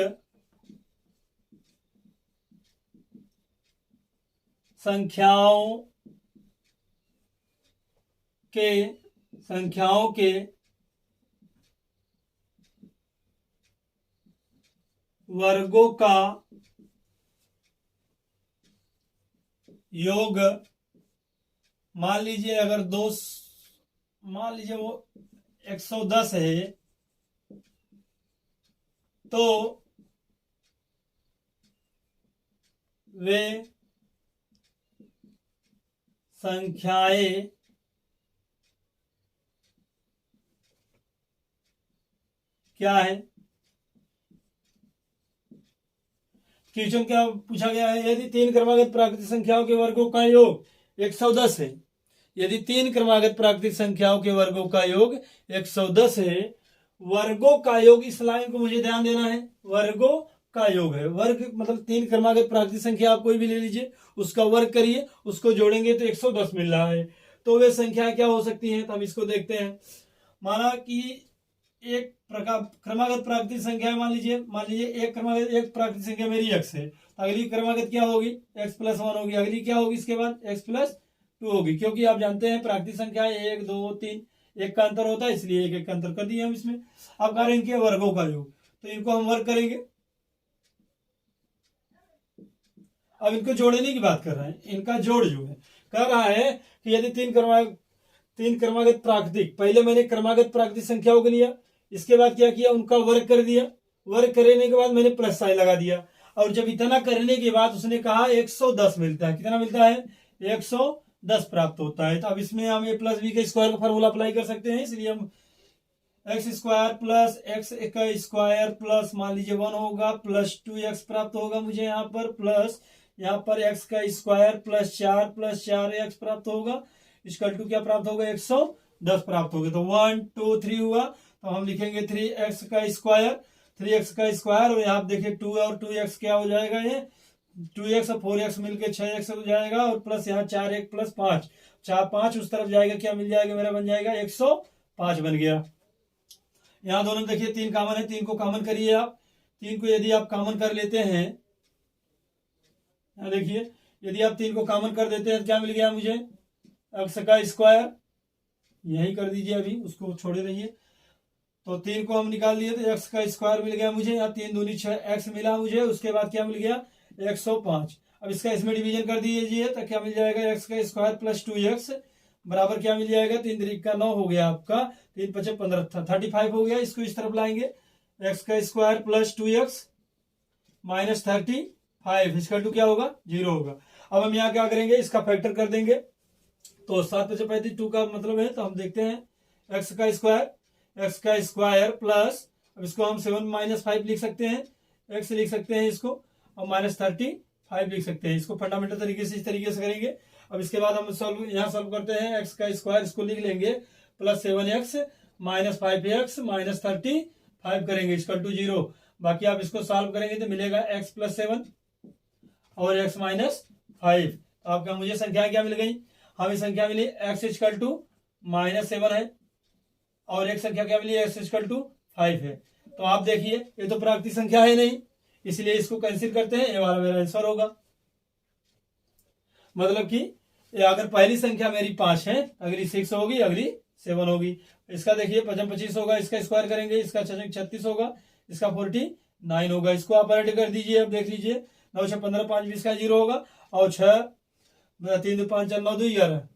संख्याओं के वर्गों का योग, मान लीजिए अगर मान लीजिए वो 110 है, तो वे संख्याएं क्या है। क्वेश्चन क्या पूछा गया है, यदि 3 क्रमागत प्राकृतिक संख्याओं के वर्गों का योग 110 है, यदि तीन क्रमागत प्राकृतिक संख्याओं के वर्गों का योग 110 है, वर्गों का योग, इस लाइन को मुझे ध्यान देना है, वर्गों का योग है, वर्ग मतलब तीन क्रमागत प्राकृतिक संख्या आप कोई भी ले लीजिए, उसका वर्ग करिए, उसको जोड़ेंगे तो 110 मिल रहा है। तो वे संख्या क्या हो सकती हैं, तो हम इसको देखते हैं। माना कि एक प्रकार क्रमागत प्राकृतिक संख्या है, मान लीजिए एक प्राकृतिक संख्या मेरी x है, अगली क्रमागत क्या होगी, x+1 होगी, अगली क्या होगी इसके बाद x+2 होगी, क्योंकि आप जानते हैं प्राकृतिक संख्या 1 2 3 एक का अंतर होता है, इसलिए एक का अंतर कर दिया हम इसमें। अब कह रहे हैं इनके वर्गों का योग, तो इनको हम वर्ग करेंगे। अब इनको जोड़ने की बात कर रहे हैं, इनका जोड़ जो है कह रहा है कि यदि तीन क्रमागत प्राकृतिक, पहले मैंने क्रमागत प्राकृतिक संख्याओं को लिया, इसके बाद क्या किया, उनका वर्ग कर दिया, वर्ग करने के बाद मैंने प्लस साइन लगा दिया, और जब इतना करने के बाद उसने कहा 110 मिलता है, कितना मिलता है, 110 प्राप्त होता है। तो अब इसमें हम a प्लस बी के स्क्वायर का फॉर्मूला अप्लाई कर सकते हैं, इसलिए हम x² प्लस x का स्क्वायर प्लस मान लीजिए 1 होगा प्लस 2x प्राप्त होगा मुझे यहाँ पर, प्लस यहाँ पर x का स्क्वायर प्लस 4 प्राप्त होगा, इक्वल टू क्या प्राप्त होगा, 110 प्राप्त होगा। तो 1 2 3 हुआ, तो हम लिखेंगे 3x का स्क्वायर, और यहाँ देखिए 2 और 2x क्या हो जाएगा, ये 2x और 4x मिलकर 6x हो जाएगा, और प्लस यहाँ 4 प्लस 5 4 5 उस तरफ जाएगा, क्या मिल जाएगा मेरा, बन जाएगा 105 बन गया। यहाँ दोनों देखिए 3 कॉमन है, 3 को कॉमन करिए आप, 3 को यदि आप कॉमन कर लेते हैं, यहाँ देखिए यदि आप 3 को कॉमन कर देते हैं तो क्या मिल गया मुझे, x का स्क्वायर, यही कर दीजिए अभी, उसको छोड़े रहिए। तो 3 को हम निकाल लिए तो x का स्क्वायर मिल गया मुझे, यहाँ 3 दूनी 6x मिला मुझे, उसके बाद क्या मिल गया, 105। अब इसका इसमें डिवीजन कर दीजिए तो क्या मिल जाएगा, x का स्क्वायर प्लस 2x बराबर क्या मिल जाएगा, 3 3 का 9 हो गया आपका, 3 5 15 35 हो गया। इसको इस तरफ लाएंगे, x का स्क्वायर प्लस 2x माइनस 35 इसका टू क्या होगा, 0 होगा। अब हम यहाँ क्या करेंगे, इसका फैक्टर कर देंगे, तो 7 5 35 2 का मतलब है, तो हम देखते हैं x का स्क्वायर प्लस, अब इसको हम 7 माइनस 5 लिख सकते हैं, x लिख सकते हैं इसको, और माइनस 35 लिख सकते हैं इसको, फंडामेंटल तरीके से इस तरीके से करेंगे। अब इसके बाद हम यहाँ सॉल्व करते हैं, x का स्क्वायर इसको लिख लेंगे plus 7x minus 5x minus 35 करेंगे, इक्वल टू 0। बाकी आप इसको सॉल्व करेंगे तो मिलेगा x प्लस 7 और x माइनस 5। तो आपका मुझे संख्या क्या मिल गई, हमें संख्या मिली x इक्वल टू माइनस 7 है, और एक संख्या क्या मिली, x इक्वल टू 5 है। तो आप देखिए ये तो प्राकृतिक संख्या है नहीं, इसलिए इसको कैंसिल करते हैं, ये वाला मेरा आंसर होगा। मतलब कि अगर पहली संख्या मेरी 5 है, अगली 6 होगी, अगली 7 होगी। इसका देखिए 5 25 होगा, इसका स्क्वायर करेंगे, इसका 36 होगा, इसका 49 होगा। इसको आप ऐड कर दीजिए, अब देख लीजिए 9 6 15 5 20 का 0 होगा, और 6 3 2 5 4 9 2 11,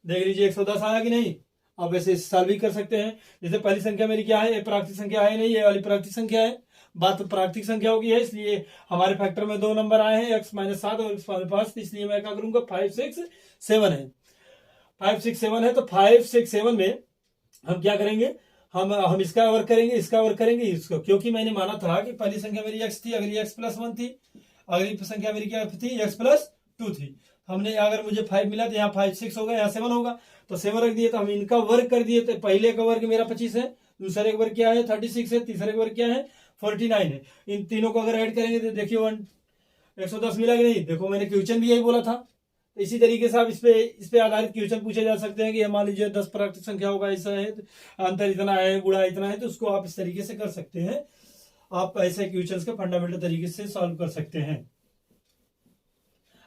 देख लीजिए 110 आया कि नहीं। आप ऐसे सॉल्व भी कर सकते हैं। जैसे पहली संख्या मेरी क्या है, ये प्राकृतिक संख्या है नहीं, ये वाली प्राकृतिक संख्या है, बात तो प्राकृतिक संख्याओं की है, इसलिए हमारे फैक्टर में 2 नंबर आए हैं, x माइनस 7 और x माइनस 5, इसलिए मैं क्या करूंगा, 5 6 7 है, 5 6 7 है। तो 5 6 7 में हम क्या करेंगे, हम इसका वर्क करेंगे, इसका वर्क करेंगे, इसको, क्योंकि मैंने माना था कि पहली संख्या मेरी x थी, अगली x प्लस 1 थी, अगली संख्या मेरी क्या थी, x प्लस 2 थी। हमने अगर मुझे 5 मिला तो यहाँ 5 6 होगा, यहाँ 7 होगा, तो 7 रख दिए, तो हम इनका वर्ग कर दिए। तो पहले का वर्ग मेरा 25 है, दूसरे का वर्ग क्या है 36 है, तीसरे का वर्ग क्या है 49 है। इन तीनों को अगर ऐड करेंगे तो देखिए 110 मिला कि नहीं। देखो मैंने क्वेश्चन भी यही बोला था। तो इसी तरीके से आप इस पे आधारित क्वेश्चन पूछे जा सकते हैं कि मान लीजिए 10 प्राकृतिक संख्या होगा, ऐसा है, अंतर इतना है, गुणा इतना है, तो उसको आप इस तरीके से कर सकते हैं। आप ऐसे क्वेश्चन के फंडामेंटल तरीके से सॉल्व कर सकते हैं।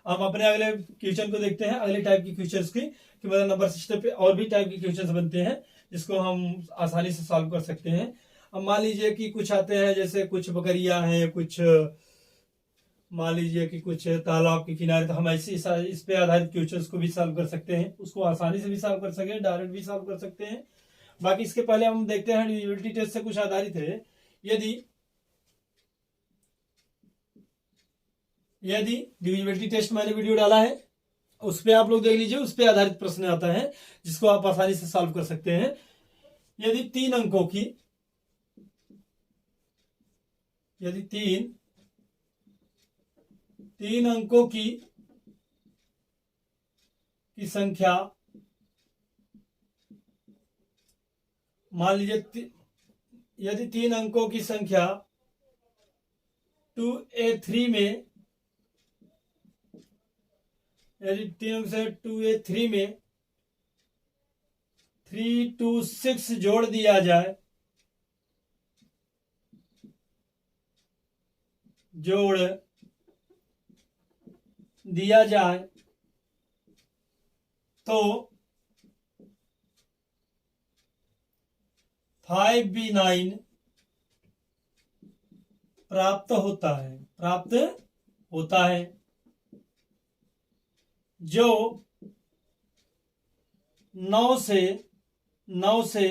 हम अपने अगले क्वेश्चन को देखते हैं, अगले टाइप की क्वेश्चंस की, कि मतलब नंबर सिस्टम पे और भी टाइप के क्वेश्चंस बनते हैं जिसको हम आसानी से सॉल्व कर सकते हैं। अब मान लीजिए कि कुछ आते हैं, जैसे कुछ बकरियां हैं, कुछ मान लीजिए कि कुछ तालाब के किनारे, तो हम ऐसे इस पे आधारित क्वेश्चंस को भी सॉल्व कर सकते हैं, उसको आसानी से भी सॉल्व कर सके, डायरेक्ट भी सॉल्व कर सकते हैं। बाकी इसके पहले हम देखते हैं डिविजिबिलिटी टेस्ट से कुछ आधारित है। यदि डिविजिबिलिटी टेस्ट मैंने वीडियो डाला है, उस पर आप लोग देख लीजिए, उस पर आधारित प्रश्न आता है जिसको आप आसानी से सॉल्व कर सकते हैं। यदि तीन अंकों की संख्या मान लीजिए यदि 3 अंकों की संख्या 2a3 में, यदि 3 अंक से 2a3 में 3 2 6 जोड़ दिया जाए, जोड़ दिया जाए तो 5b9 प्राप्त होता है, प्राप्त होता है, जो 9 से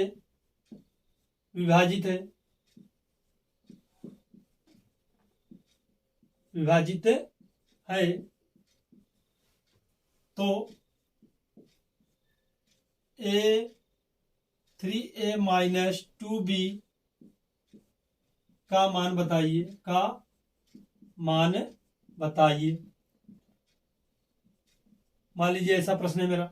विभाजित है, विभाजित है। तो a3a माइनस 2b का मान बताइए, का मान बताइए। मान लीजिए ऐसा प्रश्न है मेरा,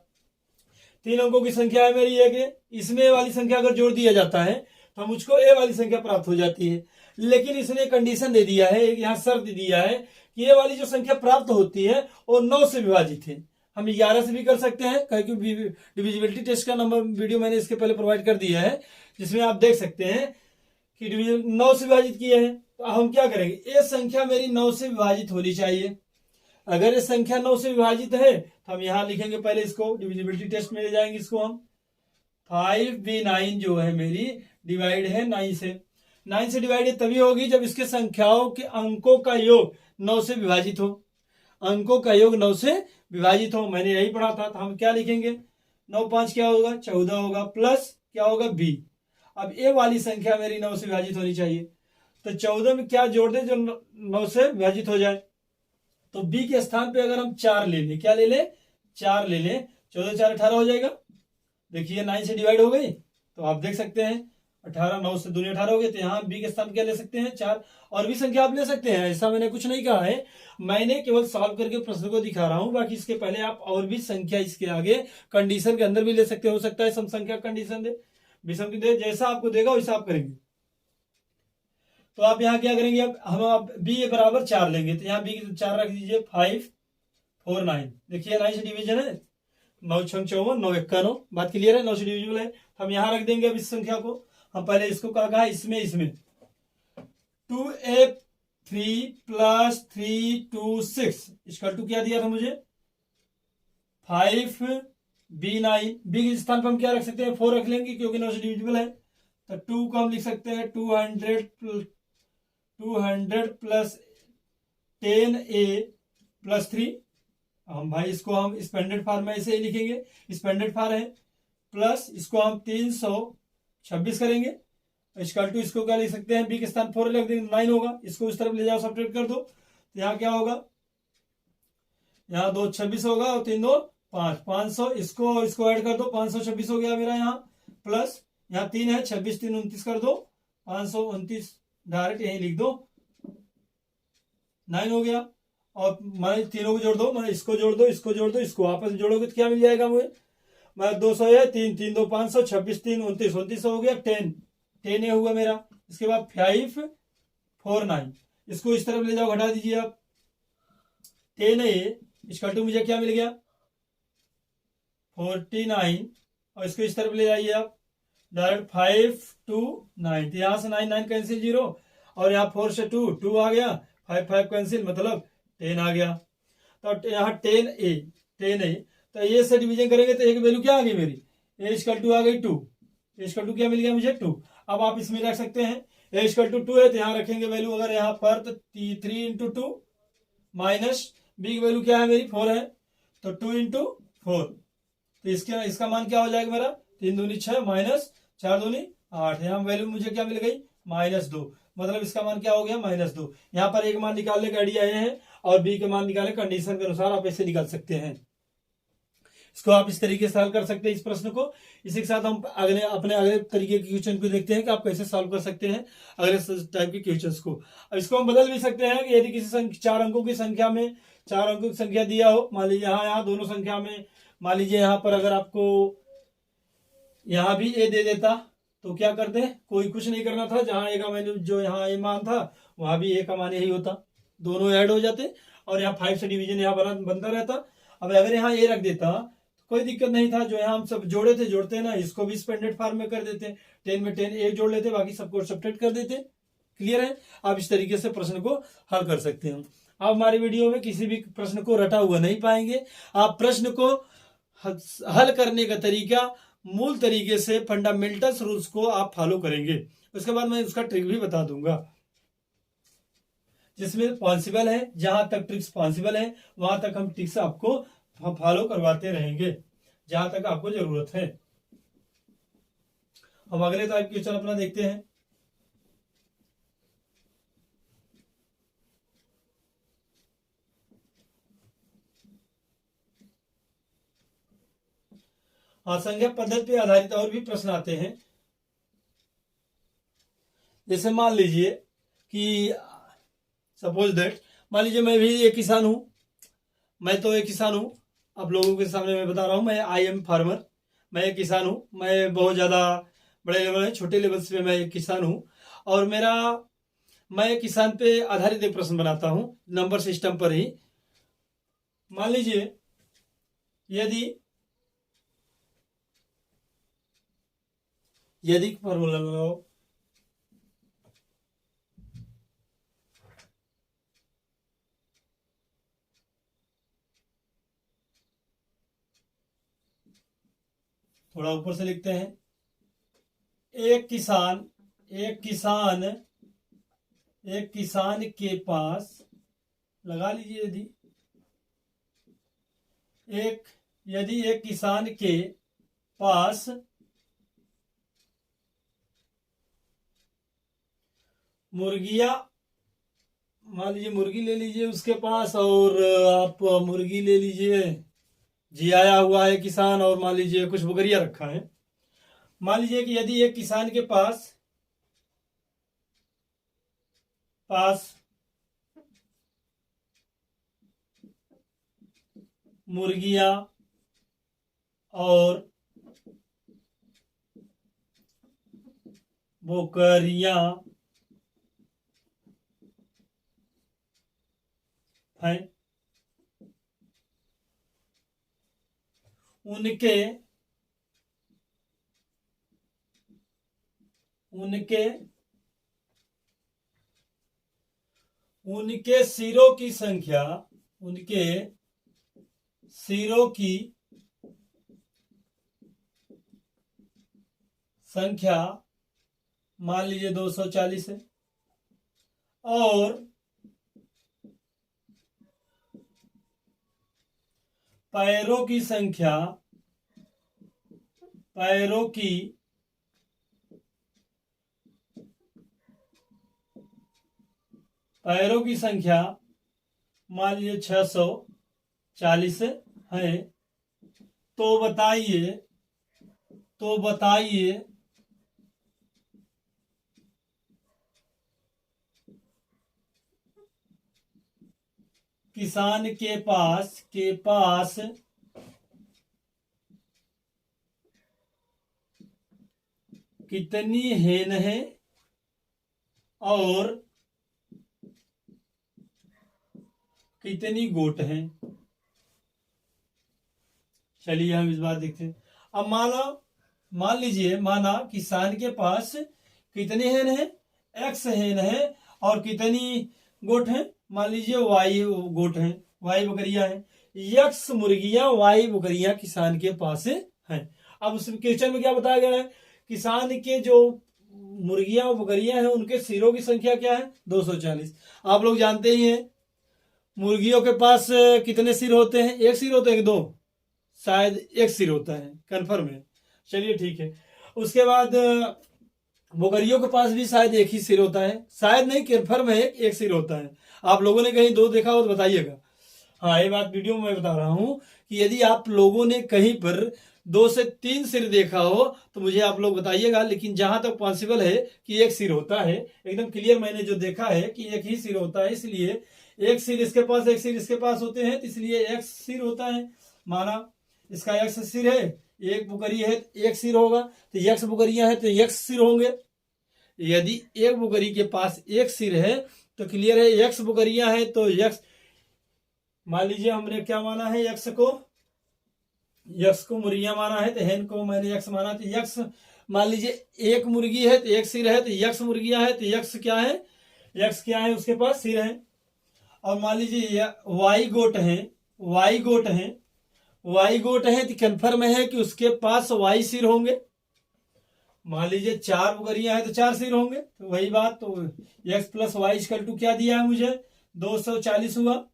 3 अंकों की संख्या है मेरी एक, इसमें वाली संख्या अगर जोड़ दिया जाता है तो मुझको ए वाली संख्या प्राप्त हो जाती है। लेकिन इसने कंडीशन दे दिया है, यहाँ शर्त दिया है कि ये वाली जो संख्या प्राप्त होती है वो 9 से विभाजित है। हम 11 से भी कर सकते हैं, क्योंकि डिविजिबिलिटी टेस्ट का नंबर वीडियो मैंने इसके पहले प्रोवाइड कर दिया है, जिसमें आप देख सकते हैं कि 9 से विभाजित किए हैं। तो हम क्या करेंगे, ये संख्या मेरी 9 से विभाजित होनी चाहिए। अगर ये संख्या 9 से विभाजित है तो हम यहां लिखेंगे, पहले इसको डिविजिबिलिटी टेस्ट में ले जाएंगे, इसको हम 5b9 जो है मेरी डिवाइड है 9 से। 9 से डिवाइड तभी होगी जब इसके संख्याओं के अंकों का योग 9 से विभाजित हो, अंकों का योग 9 से विभाजित हो। मैंने यही पढ़ा था। तो हम क्या लिखेंगे, 9 5 क्या होगा, 14 होगा, प्लस क्या होगा, b। अब ये वाली संख्या मेरी 9 से विभाजित होनी चाहिए, तो 14 में क्या जोड़ दे जो 9 से विभाजित हो जाए। तो b के स्थान पे अगर हम 4 ले लें, क्या ले लें, 4 ले लें, 14 4 18 हो जाएगा। देखिए 9 से डिवाइड हो गई, तो आप देख सकते हैं 18, 9 से दूनी 18 हो गए। तो यहाँ b के स्थान क्या ले सकते हैं, 4। और भी संख्या आप ले सकते हैं, ऐसा मैंने कुछ नहीं कहा है, मैंने केवल सॉल्व करके प्रश्न को दिखा रहा हूं। बाकी इसके पहले आप और भी संख्या इसके आगे कंडीशन के अंदर भी ले सकते हो सकता है सम संख्या कंडीशन दे, विषम की दे, जैसा आपको देगा वैसा आप करेंगे। तो आप यहाँ क्या करेंगे, अब हम b बराबर 4 लेंगे, तो यहाँ b 4 रख दीजिए, 5 4 9। देखिए 9 से डिवीजन है, 9 6 54, 9 91, बात क्लियर है, 9 से डिविजिबल है। हम यहाँ रख देंगे अब इस संख्या को। हम पहले इसको क्या कहा, इसमें 2a3 प्लस 3 2 6 इसका 2 क्या दिया था मुझे, 5b9। b के स्थान पर हम क्या रख सकते हैं, 4 रख लेंगे क्योंकि 9 से डिविजिबल है। तो 2 को हम लिख सकते हैं 200 प्लस 10a प्लस 3। हम भाई इसको हम स्टैंडर्ड फॉर्म में ऐसे ही लिखेंगे, स्टैंडर्ड फॉर्म है, प्लस इसको हम 326 करेंगे, इसका 2 इसको क्या लिख सकते हैं, b के स्थान 4 लिख देंगे, 9 होगा। इसको इस तरफ ले जाओ, सब्ट्रैक्ट कर दो, तो यहाँ क्या होगा, यहाँ 2 26 होगा और 3 2 5, 500, इसको ऐड कर दो, 526 हो गया मेरा यहाँ, प्लस यहाँ 3 है, 26 3 29 कर दो, 529 डायरेक्ट यही लिख दो, 9 हो गया। और मैंने तीनों को जोड़ दो, मैंने इसको जोड़ दो, इसको जोड़ दो, इसको आपस में जोड़ोगे तो क्या मिल जाएगा मुझे, मैं 200 है, 3 3 2 500, 26 3 29 29 हो गया, 10 10 ये हुआ मेरा। इसके बाद 5 4 9, इसको इस तरफ ले जाओ, घटा दीजिए आप, 10 है, इसका 2 मुझे क्या मिल गया, 49, और इसको इस तरफ ले जाइए आप, डायरेक्ट 5 2 9, तो यहाँ से 9 9 कैंसिल 0, और यहाँ 4 से 2 2 आ गया, 5 5 कैंसिल, मतलब 10 आ गया। तो यहाँ 10 है, तो ये से डिवीजन करेंगे तो एक वैल्यू क्या आ गई मेरी, ए इक्वल टू आ गई 2, ए इक्वल टू क्या मिल गया मुझे 2। अब आप इसमें रख सकते हैं, ए इक्वल टू 2 है तो यहाँ रखेंगे वैल्यू अगर यहाँ पर, तो 3 इंटू 2 माइनस बी की वैल्यू क्या है मेरी 4 है, तो 2 इंटू 4, तो इसका मान क्या हो जाएगा मेरा, 3 दूनी 6 माइनस 4 दूनी 8, यहाँ वैल्यू मुझे क्या मिल गई, -2, मतलब इसका मान क्या हो गया, -2। यहाँ पर एक मान निकालने का आइडिया ये है, और बी के मान निकालने कंडीशन के अनुसार आप ऐसे निकाल सकते हैं। इसको आप इस तरीके से सॉल्व कर सकते हैं इस प्रश्न को। इसी के साथ हम अपने अगले तरीके के क्वेश्चन को देखते हैं कि आप कैसे सॉल्व कर सकते हैं अगले टाइप के क्वेश्चंस को। अब इसको हम बदल भी सकते हैं कि यदि किसी 4 अंकों की संख्या में 4 अंकों की संख्या दिया हो, मान लीजिए यहाँ दोनों संख्या में, मान लीजिए यहाँ पर अगर आपको यहाँ भी ए दे देता, तो क्या करते हैं, कोई कुछ नहीं करना था, जहां एक अमानी जो यहाँ ए मान था वहां भी एक अमानी ही होता, दोनों ऐड हो जाते और यहाँ 5 से डिवीजन यहाँ बनता रहता। अब अगर यहाँ ए रख देता तो कोई दिक्कत नहीं था, जो यहाँ हम सब जोड़े थे जोड़ते हैं ना, इसको भी स्पेंडेड फॉर्म में कर देते, 10 में 10 ए जोड़ लेते, बाकी सबको सब्ट्रैक्ट कर देते। क्लियर है? आप इस तरीके से प्रश्न को हल कर सकते हैं। आप हमारे वीडियो में किसी भी प्रश्न को रटा हुआ नहीं पाएंगे, आप प्रश्न को हल करने का तरीका मूल तरीके से फंडामेंटल्स रूल्स को आप फॉलो करेंगे। उसके बाद मैं उसका ट्रिक भी बता दूंगा, जिसमें पॉसिबल है, जहां तक ट्रिक्स पॉसिबल है वहां तक हम ट्रिक्स आपको फॉलो करवाते रहेंगे, जहां तक आपको जरूरत है। हम अगले टाइप क्वेश्चन अपना देखते हैं। संख्या पद्धति पे आधारित और भी प्रश्न आते हैं। जैसे मान लीजिए कि सपोज दैट, मान लीजिए मैं भी एक किसान हूं, मैं तो एक किसान हूं, आप लोगों के सामने मैं बता रहा हूं, मैं आई एम फार्मर, मैं एक किसान हूं, मैं बहुत ज्यादा बड़े लेवल है, छोटे लेवल पे मैं एक किसान हूं, और मैं किसान पे आधारित एक प्रश्न बनाता हूं नंबर सिस्टम पर ही। मान लीजिए यदि फॉर्मूला लगाओ, थोड़ा ऊपर से लिखते हैं। एक किसान के पास, लगा लीजिए, यदि एक किसान के पास मुर्गियां, मान लीजिए मुर्गी ले लीजिए उसके पास, और आप मुर्गी ले लीजिए, जियाया हुआ है किसान, और मान लीजिए कुछ बकरियां रखा है। मान लीजिए कि यदि एक किसान के पास मुर्गियां और बकरियां हैं, उनके सिरों की संख्या मान लीजिए 240 है, और पैरों की संख्या मान लीजिए 640 है। तो बताइए किसान के पास कितनी हेन है और कितनी गोट हैं। चलिए हम इस बार देखते हैं। अब माना किसान के पास कितने हेन है, एक्स हेन है, और कितनी गोट है, मान लीजिए वाई गोट है, वाई बकरियां हैं, एक्स मुर्गियां वाई बकरियां किसान के पास हैं। अब उस क्वेश्चन में क्या बताया गया है, किसान के जो मुर्गियां और बकरियां हैं उनके सिरों की संख्या क्या है, 240। आप लोग जानते ही हैं मुर्गियों के पास कितने सिर होते हैं, एक सिर होते हैं कि दो, शायद एक सिर होता है, कंफर्म है। चलिए ठीक है। उसके बाद बकरियों के पास भी शायद एक ही सिर होता है, शायद नहीं, कंफर्म है एक सिर होता है। आप लोगों ने कहीं दो देखा हो तो बताइएगा। हाँ, ये बात वीडियो में मैं बता रहा हूं कि यदि आप लोगों ने कहीं पर 2 से 3 सिर देखा हो तो मुझे आप लोग बताइएगा, लेकिन जहां तक पॉसिबल है कि एक सिर होता है, एकदम क्लियर मैंने जो देखा है कि एक ही सिर होता है, इसलिए एक सिर इसके पास एक सिर इसके पास होते हैं, इसलिए एक सिर होता है। माना इसका x सिर है, एक बुकरी है एक सिर होगा, तो x बुकरियां है तो x सिर होंगे। यदि एक बुकरी के पास एक सिर है तो क्लियर है x बुकरियां है तो x, मान लीजिए हमने क्या माना है, x को मुर्गियां माना है तो हेन को मैंने x माना, तो x मान लीजिए एक मुर्गी है तो एक सिर है, तो x मुर्गियां है तो x क्या है उसके पास सिर है। और मान लीजिए y गोट है तो कन्फर्म है कि उसके पास y सिर होंगे। मान लीजिए 4 बुकरियां हैं तो 4 सिर होंगे, तो वही बात, तो x plus y equal to क्या दिया है मुझे, 240 हुआ।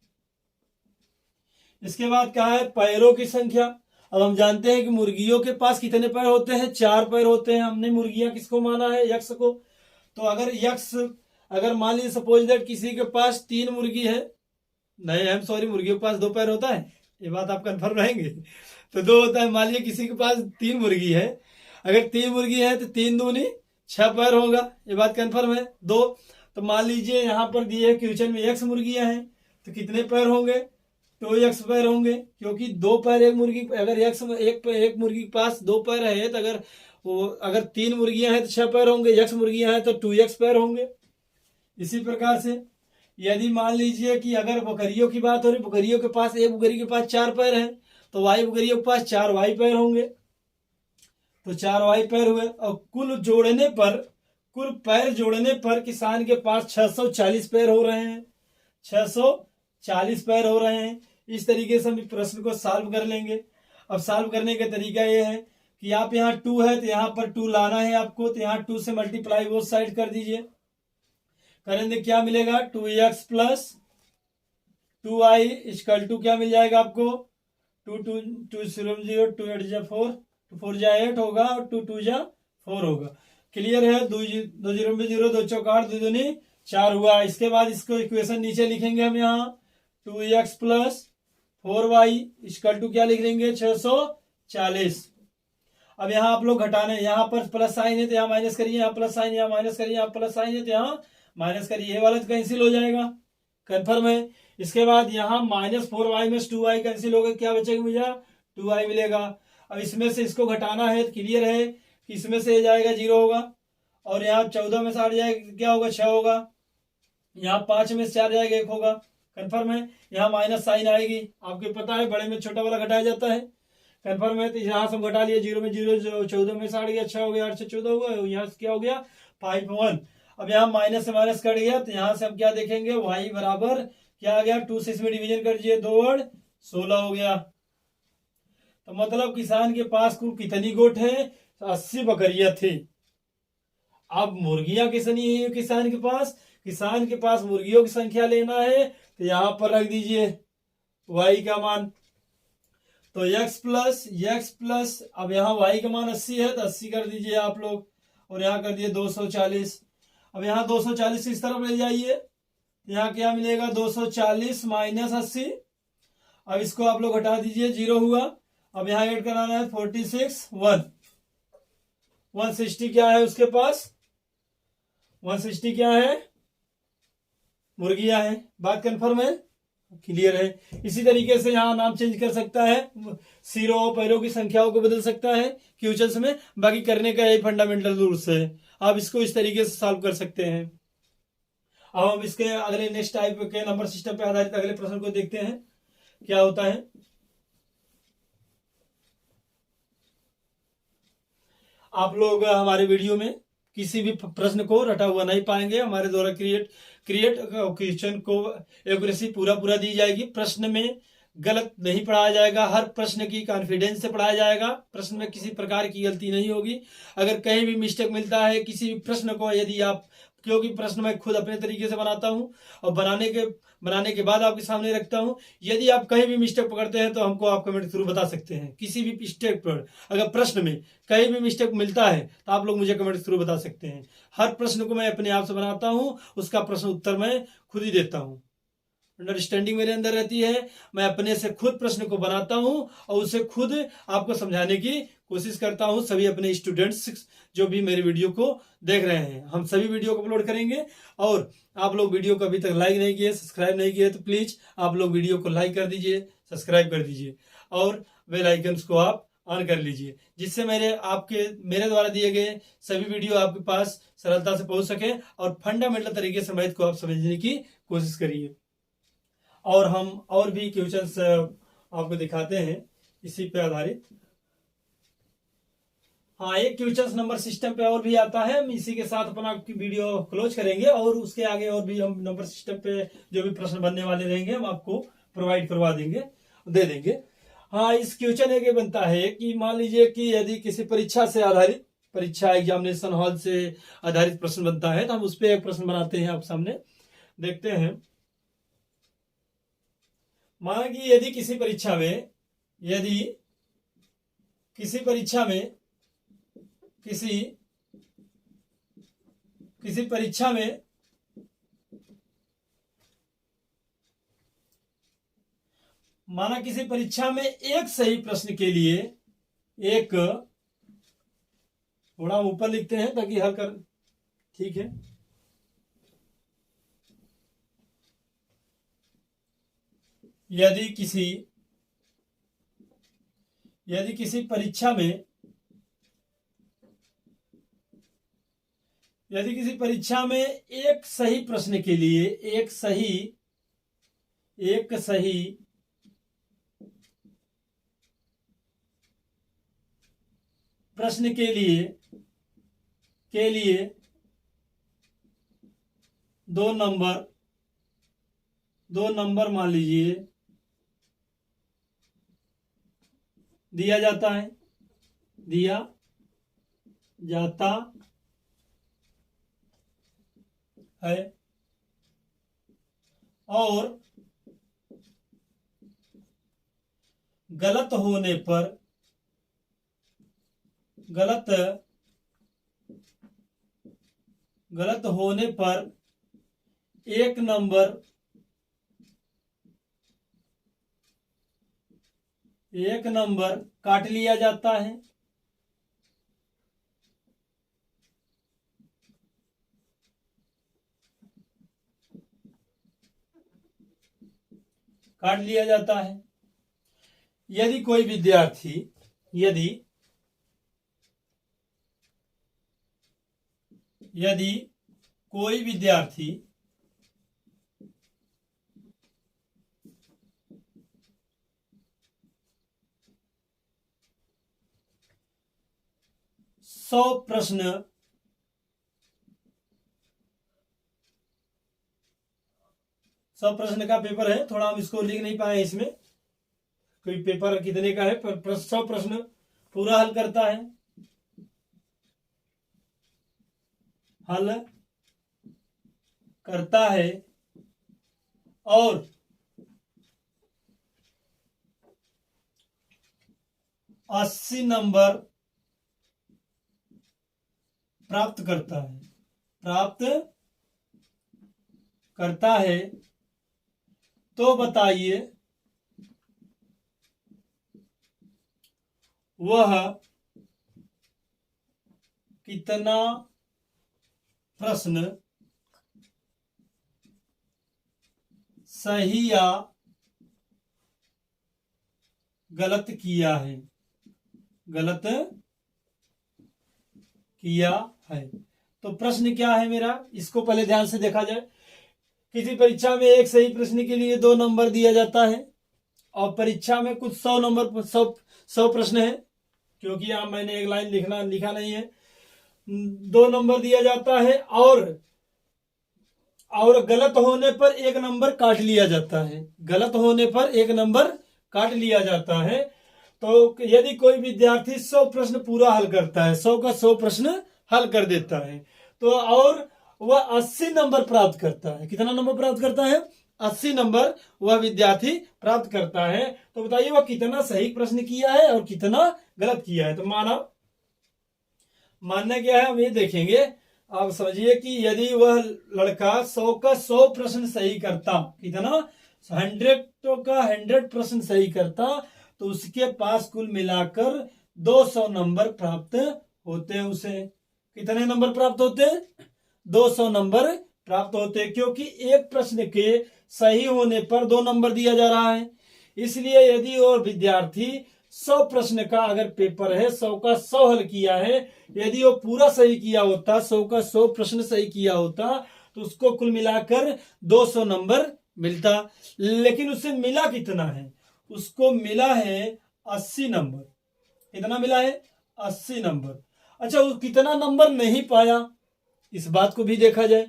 इसके बाद कहा है पैरों की संख्या। अब हम जानते हैं कि मुर्गियों के पास कितने पैर होते हैं, 4 पैर होते हैं। हमने मुर्गियां किसको माना है, यक्स को। तो अगर मान लीजिए सपोज दैट किसी के पास 3 मुर्गी है, नहीं आई एम सॉरी, मुर्गियों के पास 2 पैर होता है, ये बात आप कंफर्म रहेंगे, तो 2 होता है। मान लीजिए किसी के पास 3 मुर्गी है, अगर 3 मुर्गी है तो 3 दूनी 6 पैर होगा, ये बात कंफर्म है। 2, तो मान लीजिए यहाँ पर दिए क्वेश्चन में x मुर्गियां हैं तो कितने पैर होंगे, 2x पैर होंगे, क्योंकि 2 पैर एक मुर्गी, अगर एक मुर्गी के पास 2 पैर है तो अगर 3 मुर्गियां हैं तो 6 पैर होंगे, x मुर्गियां हैं तो 2x पैर होंगे। इसी प्रकार से यदि मान लीजिए कि अगर बकरियों की बात हो रही, बकरियों के पास एक बकरी के पास 4 पैर हैं तो y बकरियों के पास 4 y पैर होंगे, तो 4 y पैर हुए। और कुल पैर जोड़ने पर किसान के पास 640 पैर हो रहे हैं, 640 पैर हो रहे हैं। इस तरीके से हम प्रश्न को सॉल्व कर लेंगे। अब सॉल्व करने का तरीका ये है कि आप यहाँ 2 है तो यहाँ पर 2 लाना है आपको, तो यहाँ 2 से मल्टीप्लाई बोथ साइड कर दीजिए। करेंगे क्या मिलेगा, 2x plus 2y equal to क्या मिल जाएगा आपको, 2 0 0 2 8 जा 4, 4 जा 8 होगा और 2 2 जा 4 होगा। क्लियर है, 2 0 में 0, 2 चौक 8, 2 दूनी 4 हुआ। इसके बाद इसको इक्वेशन नीचे लिखेंगे हम यहाँ 2x plus 4y equal to क्या लिख लेंगे, 640। अब यहाँ आप लोग घटाने, यहाँ पर प्लस साइन है तो यहाँ माइनस करिए, यहाँ प्लस साइन, यहाँ माइनस करिए, यहाँ प्लस साइन है तो यहाँ माइनस करिए, ये वाला तो कैंसिल हो जाएगा, कंफर्म है। इसके बाद यहाँ -4y में 2y कैंसिल हो गया, क्या बचेगा मुझे, 2y मिलेगा। अब इसमें से इसको घटाना है, क्लियर है कि इसमें से जाएगा 0 होगा, और यहाँ 14 में से 8 जाएगा क्या होगा, 6 होगा। यहाँ 5 में से 4 जाएगा 1 होगा, कंफर्म है। यहाँ माइनस साइन आएगी, आपको पता है बड़े में छोटा वाला घटाया जाता है, कंफर्म है। तो यहाँ से घटा लिया, 0 में 0, 14 में से 8 गया, 6 हो गया, 8 से 14 हुआ, यहाँ से क्या हो गया 5 1। अब यहाँ माइनस से माइनस कट गया, तो यहाँ से हम क्या देखेंगे, y बराबर क्या आ गया, 2 से इसमें डिवीजन कर दीजिए, 2 और 16 हो गया। तो मतलब किसान के पास कुल कितनी गोट है, 80 बकरियां थी। अब मुर्गियां कितनी है किसान के पास मुर्गियों की संख्या लेना है, तो यहाँ पर रख दीजिए y का मान, तो x प्लस अब यहाँ y का मान 80 है तो 80 कर दीजिए आप लोग, और यहाँ कर दिए 240। अब यहाँ 240 इस तरफ ले जाइए, यहाँ क्या मिलेगा, 240 माइनस 80। अब इसको आप लोग हटा दीजिए, 0 हुआ। अब यहाँ ऐड कराना है 46 160 क्या है उसके पास, 160 क्या है, मुर्गियां है। बात कंफर्म है, क्लियर है। इसी तरीके से यहाँ नाम चेंज कर सकता है, सिरों पैरों की संख्याओं को बदल सकता है क्वेश्चंस में। बाकी करने का यही फंडामेंटल रूल्स है, आप इसको इस तरीके से सॉल्व कर सकते हैं। अब हम इसके अगले नेक्स्ट टाइप के नंबर सिस्टम पे आधारित अगले प्रश्न को देखते हैं क्या होता है। आप लोग हमारे वीडियो में किसी भी प्रश्न को रटा हुआ नहीं पाएंगे, हमारे द्वारा क्रिएट क्वेश्चन को एक्यूरेसी पूरा दी जाएगी। प्रश्न में गलत नहीं पढ़ाया जाएगा, हर प्रश्न की कॉन्फिडेंस से पढ़ाया जाएगा, प्रश्न में किसी प्रकार की गलती नहीं होगी। अगर कहीं भी मिस्टेक मिलता है किसी भी प्रश्न को, यदि आप, क्योंकि प्रश्न मैं खुद अपने तरीके से बनाता हूं और बनाने के बाद आपके सामने रखता हूं, यदि आप कहीं भी मिस्टेक पकड़ते हैं तो हमको आप कमेंट थ्रू बता सकते हैं। किसी भी मिस्टेक पर अगर प्रश्न में कहीं भी मिस्टेक मिलता है तो आप लोग मुझे कमेंट थ्रू बता सकते हैं। हर प्रश्न को मैं अपने आप से बनाता हूं, उसका प्रश्न उत्तर मैं खुद ही देता हूं। अंडरस्टैंडिंग मेरे अंदर रहती है, मैं अपने से खुद प्रश्न को बनाता हूं और उसे खुद आपको समझाने की कोशिश करता हूं। सभी अपने स्टूडेंट्स जो भी मेरे वीडियो को देख रहे हैं, हम सभी वीडियो को अपलोड करेंगे। और आप लोग वीडियो को अभी तक लाइक नहीं किए, सब्सक्राइब नहीं किए, तो प्लीज आप लोग वीडियो को लाइक कर दीजिए, सब्सक्राइब कर दीजिए। और बेल आइकन को आप ऑन कर लीजिए, जिससे मेरे द्वारा दिए गए सभी वीडियो आपके पास सरलता से पहुंच सके और फंडामेंटल तरीके से मैथ को आप समझने की कोशिश करिए। और हम और भी क्वेश्चंस आपको दिखाते हैं इसी पे आधारित। हाँ, एक क्वेश्चंस नंबर सिस्टम पे और भी आता है, हम इसी के साथ अपना वीडियो क्लोज करेंगे और उसके आगे और भी हम नंबर सिस्टम पे जो भी प्रश्न बनने वाले रहेंगे हम आपको प्रोवाइड करवा देंगे, दे देंगे। हाँ, इस क्वेश्चन ये बनता है कि मान लीजिए कि यदि किसी परीक्षा से आधारित, परीक्षा एग्जामिनेशन हॉल से आधारित प्रश्न बनता है तो हम उस पर एक प्रश्न बनाते हैं, आप सामने देखते हैं। माना कि यदि किसी परीक्षा में माना किसी परीक्षा में एक सही प्रश्न के लिए एक, थोड़ा ऊपर लिखते हैं ताकि हल कर, ठीक है। यदि किसी परीक्षा में एक सही प्रश्न के लिए एक सही प्रश्न के लिए 2 नंबर मान लीजिए दिया जाता है और गलत होने पर एक नंबर काट लिया जाता है। यदि कोई विद्यार्थी 100 प्रश्न का पेपर है, थोड़ा हम इसको लिख नहीं पाए इसमें, कोई पेपर कितने का है, पर 100 प्रश्न पूरा हल करता है और 80 नंबर प्राप्त करता है तो बताइए वह कितना प्रश्न सही या गलत किया है। तो प्रश्न क्या है मेरा, इसको पहले ध्यान से देखा जाए। किसी परीक्षा में एक सही प्रश्न के लिए 2 नंबर दिया जाता है और परीक्षा में कुछ 100 प्रश्न है, क्योंकि यहाँ मैंने एक लाइन लिखा नहीं है। 2 नंबर दिया जाता है और गलत होने पर 1 नंबर काट लिया जाता है। तो यदि कोई विद्यार्थी 100 प्रश्न पूरा हल करता है, 100 का 100 प्रश्न हल कर देता है, तो और वह 80 नंबर प्राप्त करता है। कितना नंबर प्राप्त करता है? 80 नंबर वह विद्यार्थी प्राप्त करता है। तो बताइए वह कितना सही प्रश्न किया है और कितना गलत किया है। तो मानना क्या है, हम ये देखेंगे। आप समझिए कि यदि वह लड़का 100 का 100 प्रश्न सही करता, कितना 100 का 100 प्रश्न सही करता, तो उसके पास कुल मिलाकर 200 नंबर प्राप्त होते हैं। उसे कितने नंबर प्राप्त होते हैं? 200 नंबर प्राप्त होते हैं, क्योंकि एक प्रश्न के सही होने पर 2 नंबर दिया जा रहा है। इसलिए यदि और विद्यार्थी 100 प्रश्न का अगर पेपर है 100 का 100 हल किया है, यदि वो पूरा सही किया होता, 100 का 100 प्रश्न सही किया होता, तो उसको कुल मिलाकर 200 नंबर मिलता। लेकिन उसे मिला कितना है? उसको मिला है 80 नंबर। कितना मिला है? 80 नंबर। अच्छा, वो कितना नंबर नहीं पाया, इस बात को भी देखा जाए।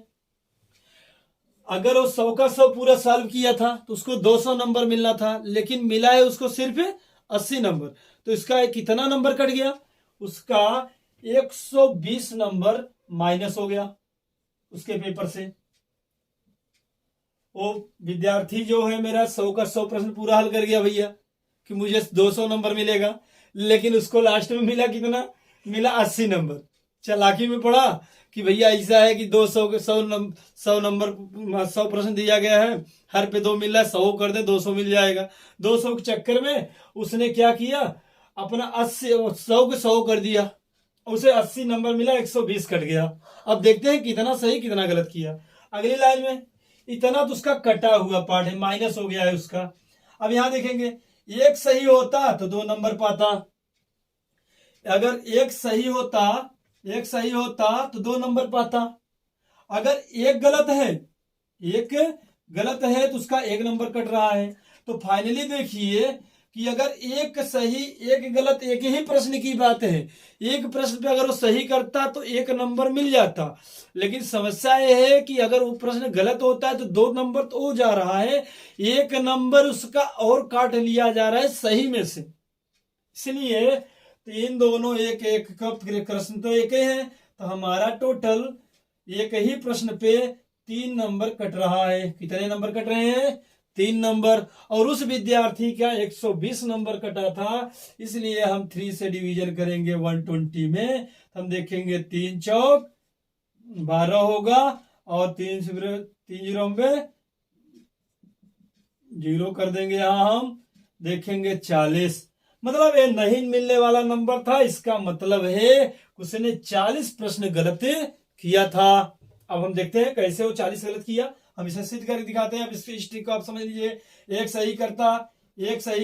अगर वो 100 का 100 पूरा सॉल्व किया था तो उसको 200 नंबर मिलना था, लेकिन मिला है उसको सिर्फ 80 नंबर। तो इसका कितना नंबर कट गया? उसका 120 नंबर माइनस हो गया उसके पेपर से। वो विद्यार्थी जो है मेरा 100 का 100 प्रश्न पूरा हल कर गया भैया कि मुझे 200 नंबर मिलेगा, लेकिन उसको लास्ट में मिला कितना? मिला 80 नंबर। चालाकी में पड़ा कि भैया ऐसा है कि 200 के 100 नंबर 100 प्रश्न दिया गया है, हर पे 2 मिल रहा है, 100 कर दे 200 मिल जाएगा। 200 के चक्कर में उसने क्या किया, अपना 80 100 के 100 कर दिया, उसे 80 नंबर मिला, 120 कट गया। अब देखते हैं कितना सही कितना गलत किया। अगली लाइन में इतना तो उसका कटा हुआ पार्ट है, माइनस हो गया है उसका। अब यहां देखेंगे, एक सही होता तो 2 नंबर पाता, अगर एक सही होता तो 2 नंबर पाता। अगर एक गलत है तो उसका 1 नंबर कट रहा है। तो फाइनली देखिए कि अगर एक सही एक गलत, एक ही प्रश्न की बात है, एक प्रश्न पे अगर वो सही करता तो 1 नंबर मिल जाता। लेकिन समस्या यह है कि अगर वो प्रश्न गलत होता है तो 2 नंबर तो हो जा रहा है, 1 नंबर उसका और काट लिया जा रहा है सही में से। इसलिए इन दोनों एक एक प्रश्न तो एक ही है, तो हमारा टोटल एक ही प्रश्न पे 3 नंबर कट रहा है। कितने नंबर कट रहे हैं? 3 नंबर। और उस विद्यार्थी का 120 नंबर कटा था, इसलिए हम 3 से डिवीजन करेंगे 120 में। हम देखेंगे 3 चौक 12 होगा, और 3 जीरो में 0 कर देंगे। यहां हम देखेंगे 40, मतलब ये नहीं मिलने वाला नंबर था। इसका मतलब है उसने 40 प्रश्न गलत किया था। अब हम देखते हैं कैसे वो 40 गलत किया, हम इसे सिद्ध करके दिखाते हैं। अब इसकी हिस्ट्री को आप समझ लीजिए। एक सही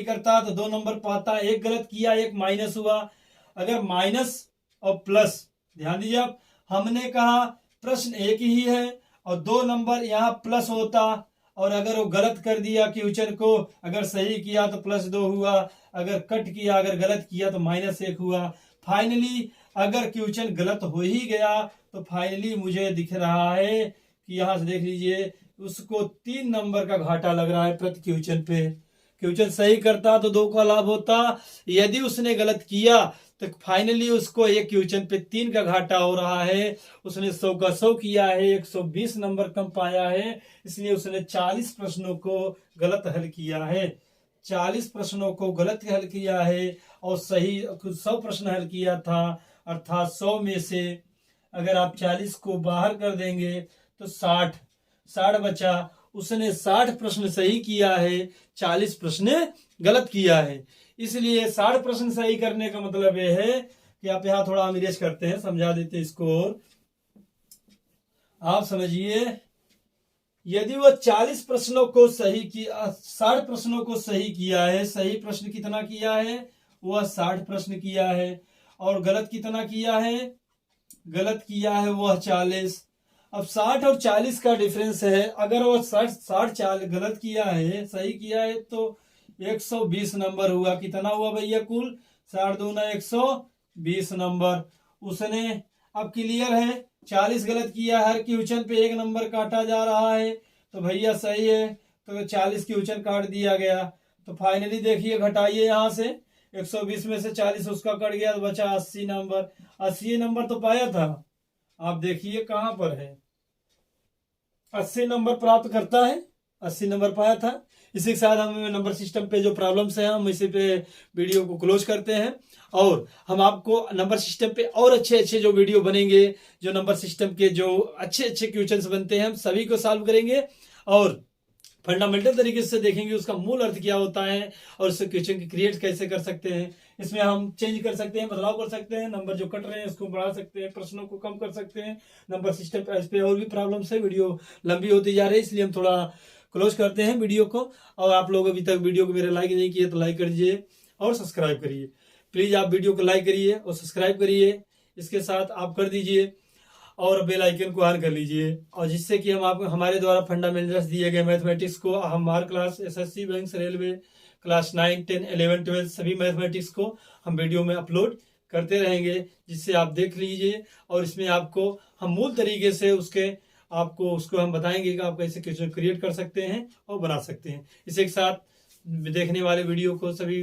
करता तो 2 नंबर पाता, एक गलत किया, एक माइनस हुआ। अगर माइनस और प्लस, ध्यान दीजिए आप, हमने कहा प्रश्न एक ही है और 2 नंबर यहां प्लस होता, और अगर वो गलत कर दिया क्वेश्चन को, अगर सही किया तो +2 हुआ, अगर कट किया, अगर गलत किया तो -1 हुआ। फाइनली अगर क्वेश्चन गलत हो ही गया तो फाइनली मुझे दिख रहा है कि यहां से देख लीजिए उसको 3 नंबर का घाटा लग रहा है प्रति क्वेश्चन पे। क्वेश्चन सही करता तो 2 का लाभ होता, यदि उसने गलत किया तो फाइनली उसको एक क्वेश्चन पे 3 का घाटा हो रहा है। उसने 100 का 100 किया है, 120 नंबर कम पाया है, इसलिए उसने 40 प्रश्नों को गलत हल किया है। 40 प्रश्नों को गलत हल किया है और सही 100 प्रश्न हल किया था। अर्थात 100 में से अगर आप 40 को बाहर कर देंगे तो 60 बचा। उसने 60 प्रश्न सही किया है, 40 प्रश्न गलत किया है। इसलिए 60 प्रश्न सही करने का मतलब यह है कि आप यहां थोड़ा हम इरेज करते हैं, समझा देते हैं इसको। आप समझिए, यदि वह 40 प्रश्नों को सही किया, 60 प्रश्नों को सही किया है, सही प्रश्न कितना किया है? वह 60 प्रश्न किया है। और गलत कितना किया है? गलत किया है वह 40। अब 60 और 40 का डिफरेंस है। अगर वह 60 गलत किया है, सही किया है, तो 120 नंबर हुआ। कितना हुआ भैया? कुल 60 दूना 120 नंबर उसने। अब क्लियर है, 40 गलत किया, हर क्वेश्चन पे 1 नंबर काटा जा रहा है, तो भैया सही है, तो 40 क्वेश्चन काट दिया गया। तो फाइनली देखिए, घटाइए यहां से 120 में से 40 उसका कट गया तो बचा 80 नंबर। 80 नंबर तो पाया था, आप देखिए कहां पर है, 80 नंबर प्राप्त करता है, 80 नंबर पाया था। इसी के साथ हम नंबर सिस्टम पे जो प्रॉब्लम्स हैं हम इसी पे वीडियो को क्लोज करते हैं, और हम आपको नंबर सिस्टम पे और अच्छे अच्छे जो वीडियो बनेंगे, जो नंबर सिस्टम के जो अच्छे अच्छे क्वेश्चंस बनते हैं, हम सभी को सॉल्व करेंगे और फंडामेंटल तरीके से देखेंगे उसका मूल अर्थ क्या होता है और उस क्वेश्चन की क्रिएट कैसे कर सकते हैं। इसमें हम चेंज कर सकते हैं, बदलाव कर सकते हैं, नंबर जो कट रहे हैं उसको बढ़ा सकते हैं, प्रश्नों को कम कर सकते हैं, नंबर सिस्टम इस पे और भी प्रॉब्लम्स है। वीडियो लंबी होती जा रही है, इसलिए हम थोड़ा क्लोज करते हैं वीडियो को। और आप लोग अभी तक वीडियो को मेरे लाइक नहीं किए तो लाइक कर दीजिए और सब्सक्राइब करिए। प्लीज़ आप वीडियो को लाइक करिए और सब्सक्राइब करिए, इसके साथ आप कर दीजिए और बेल आइकन को ऑन कर लीजिए, और जिससे कि हम आपको हमारे द्वारा फंडामेंटल्स दिए गए मैथमेटिक्स को हम हर class SSC, banks, railway, class 9, 10, 11, 12 सभी मैथमेटिक्स को हम वीडियो में अपलोड करते रहेंगे, जिससे आप देख लीजिए। और इसमें आपको हम मूल तरीके से उसको हम बताएंगे कि आप कैसे क्वेश्चन क्रिएट कर सकते हैं और बना सकते हैं। इसी के साथ देखने वाले वीडियो को सभी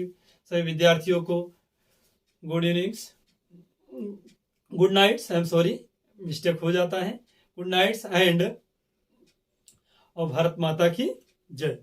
विद्यार्थियों को good evenings, good nights, I am sorry, mistake हो जाता है, गुड नाइट्स एंड और भारत माता की जय।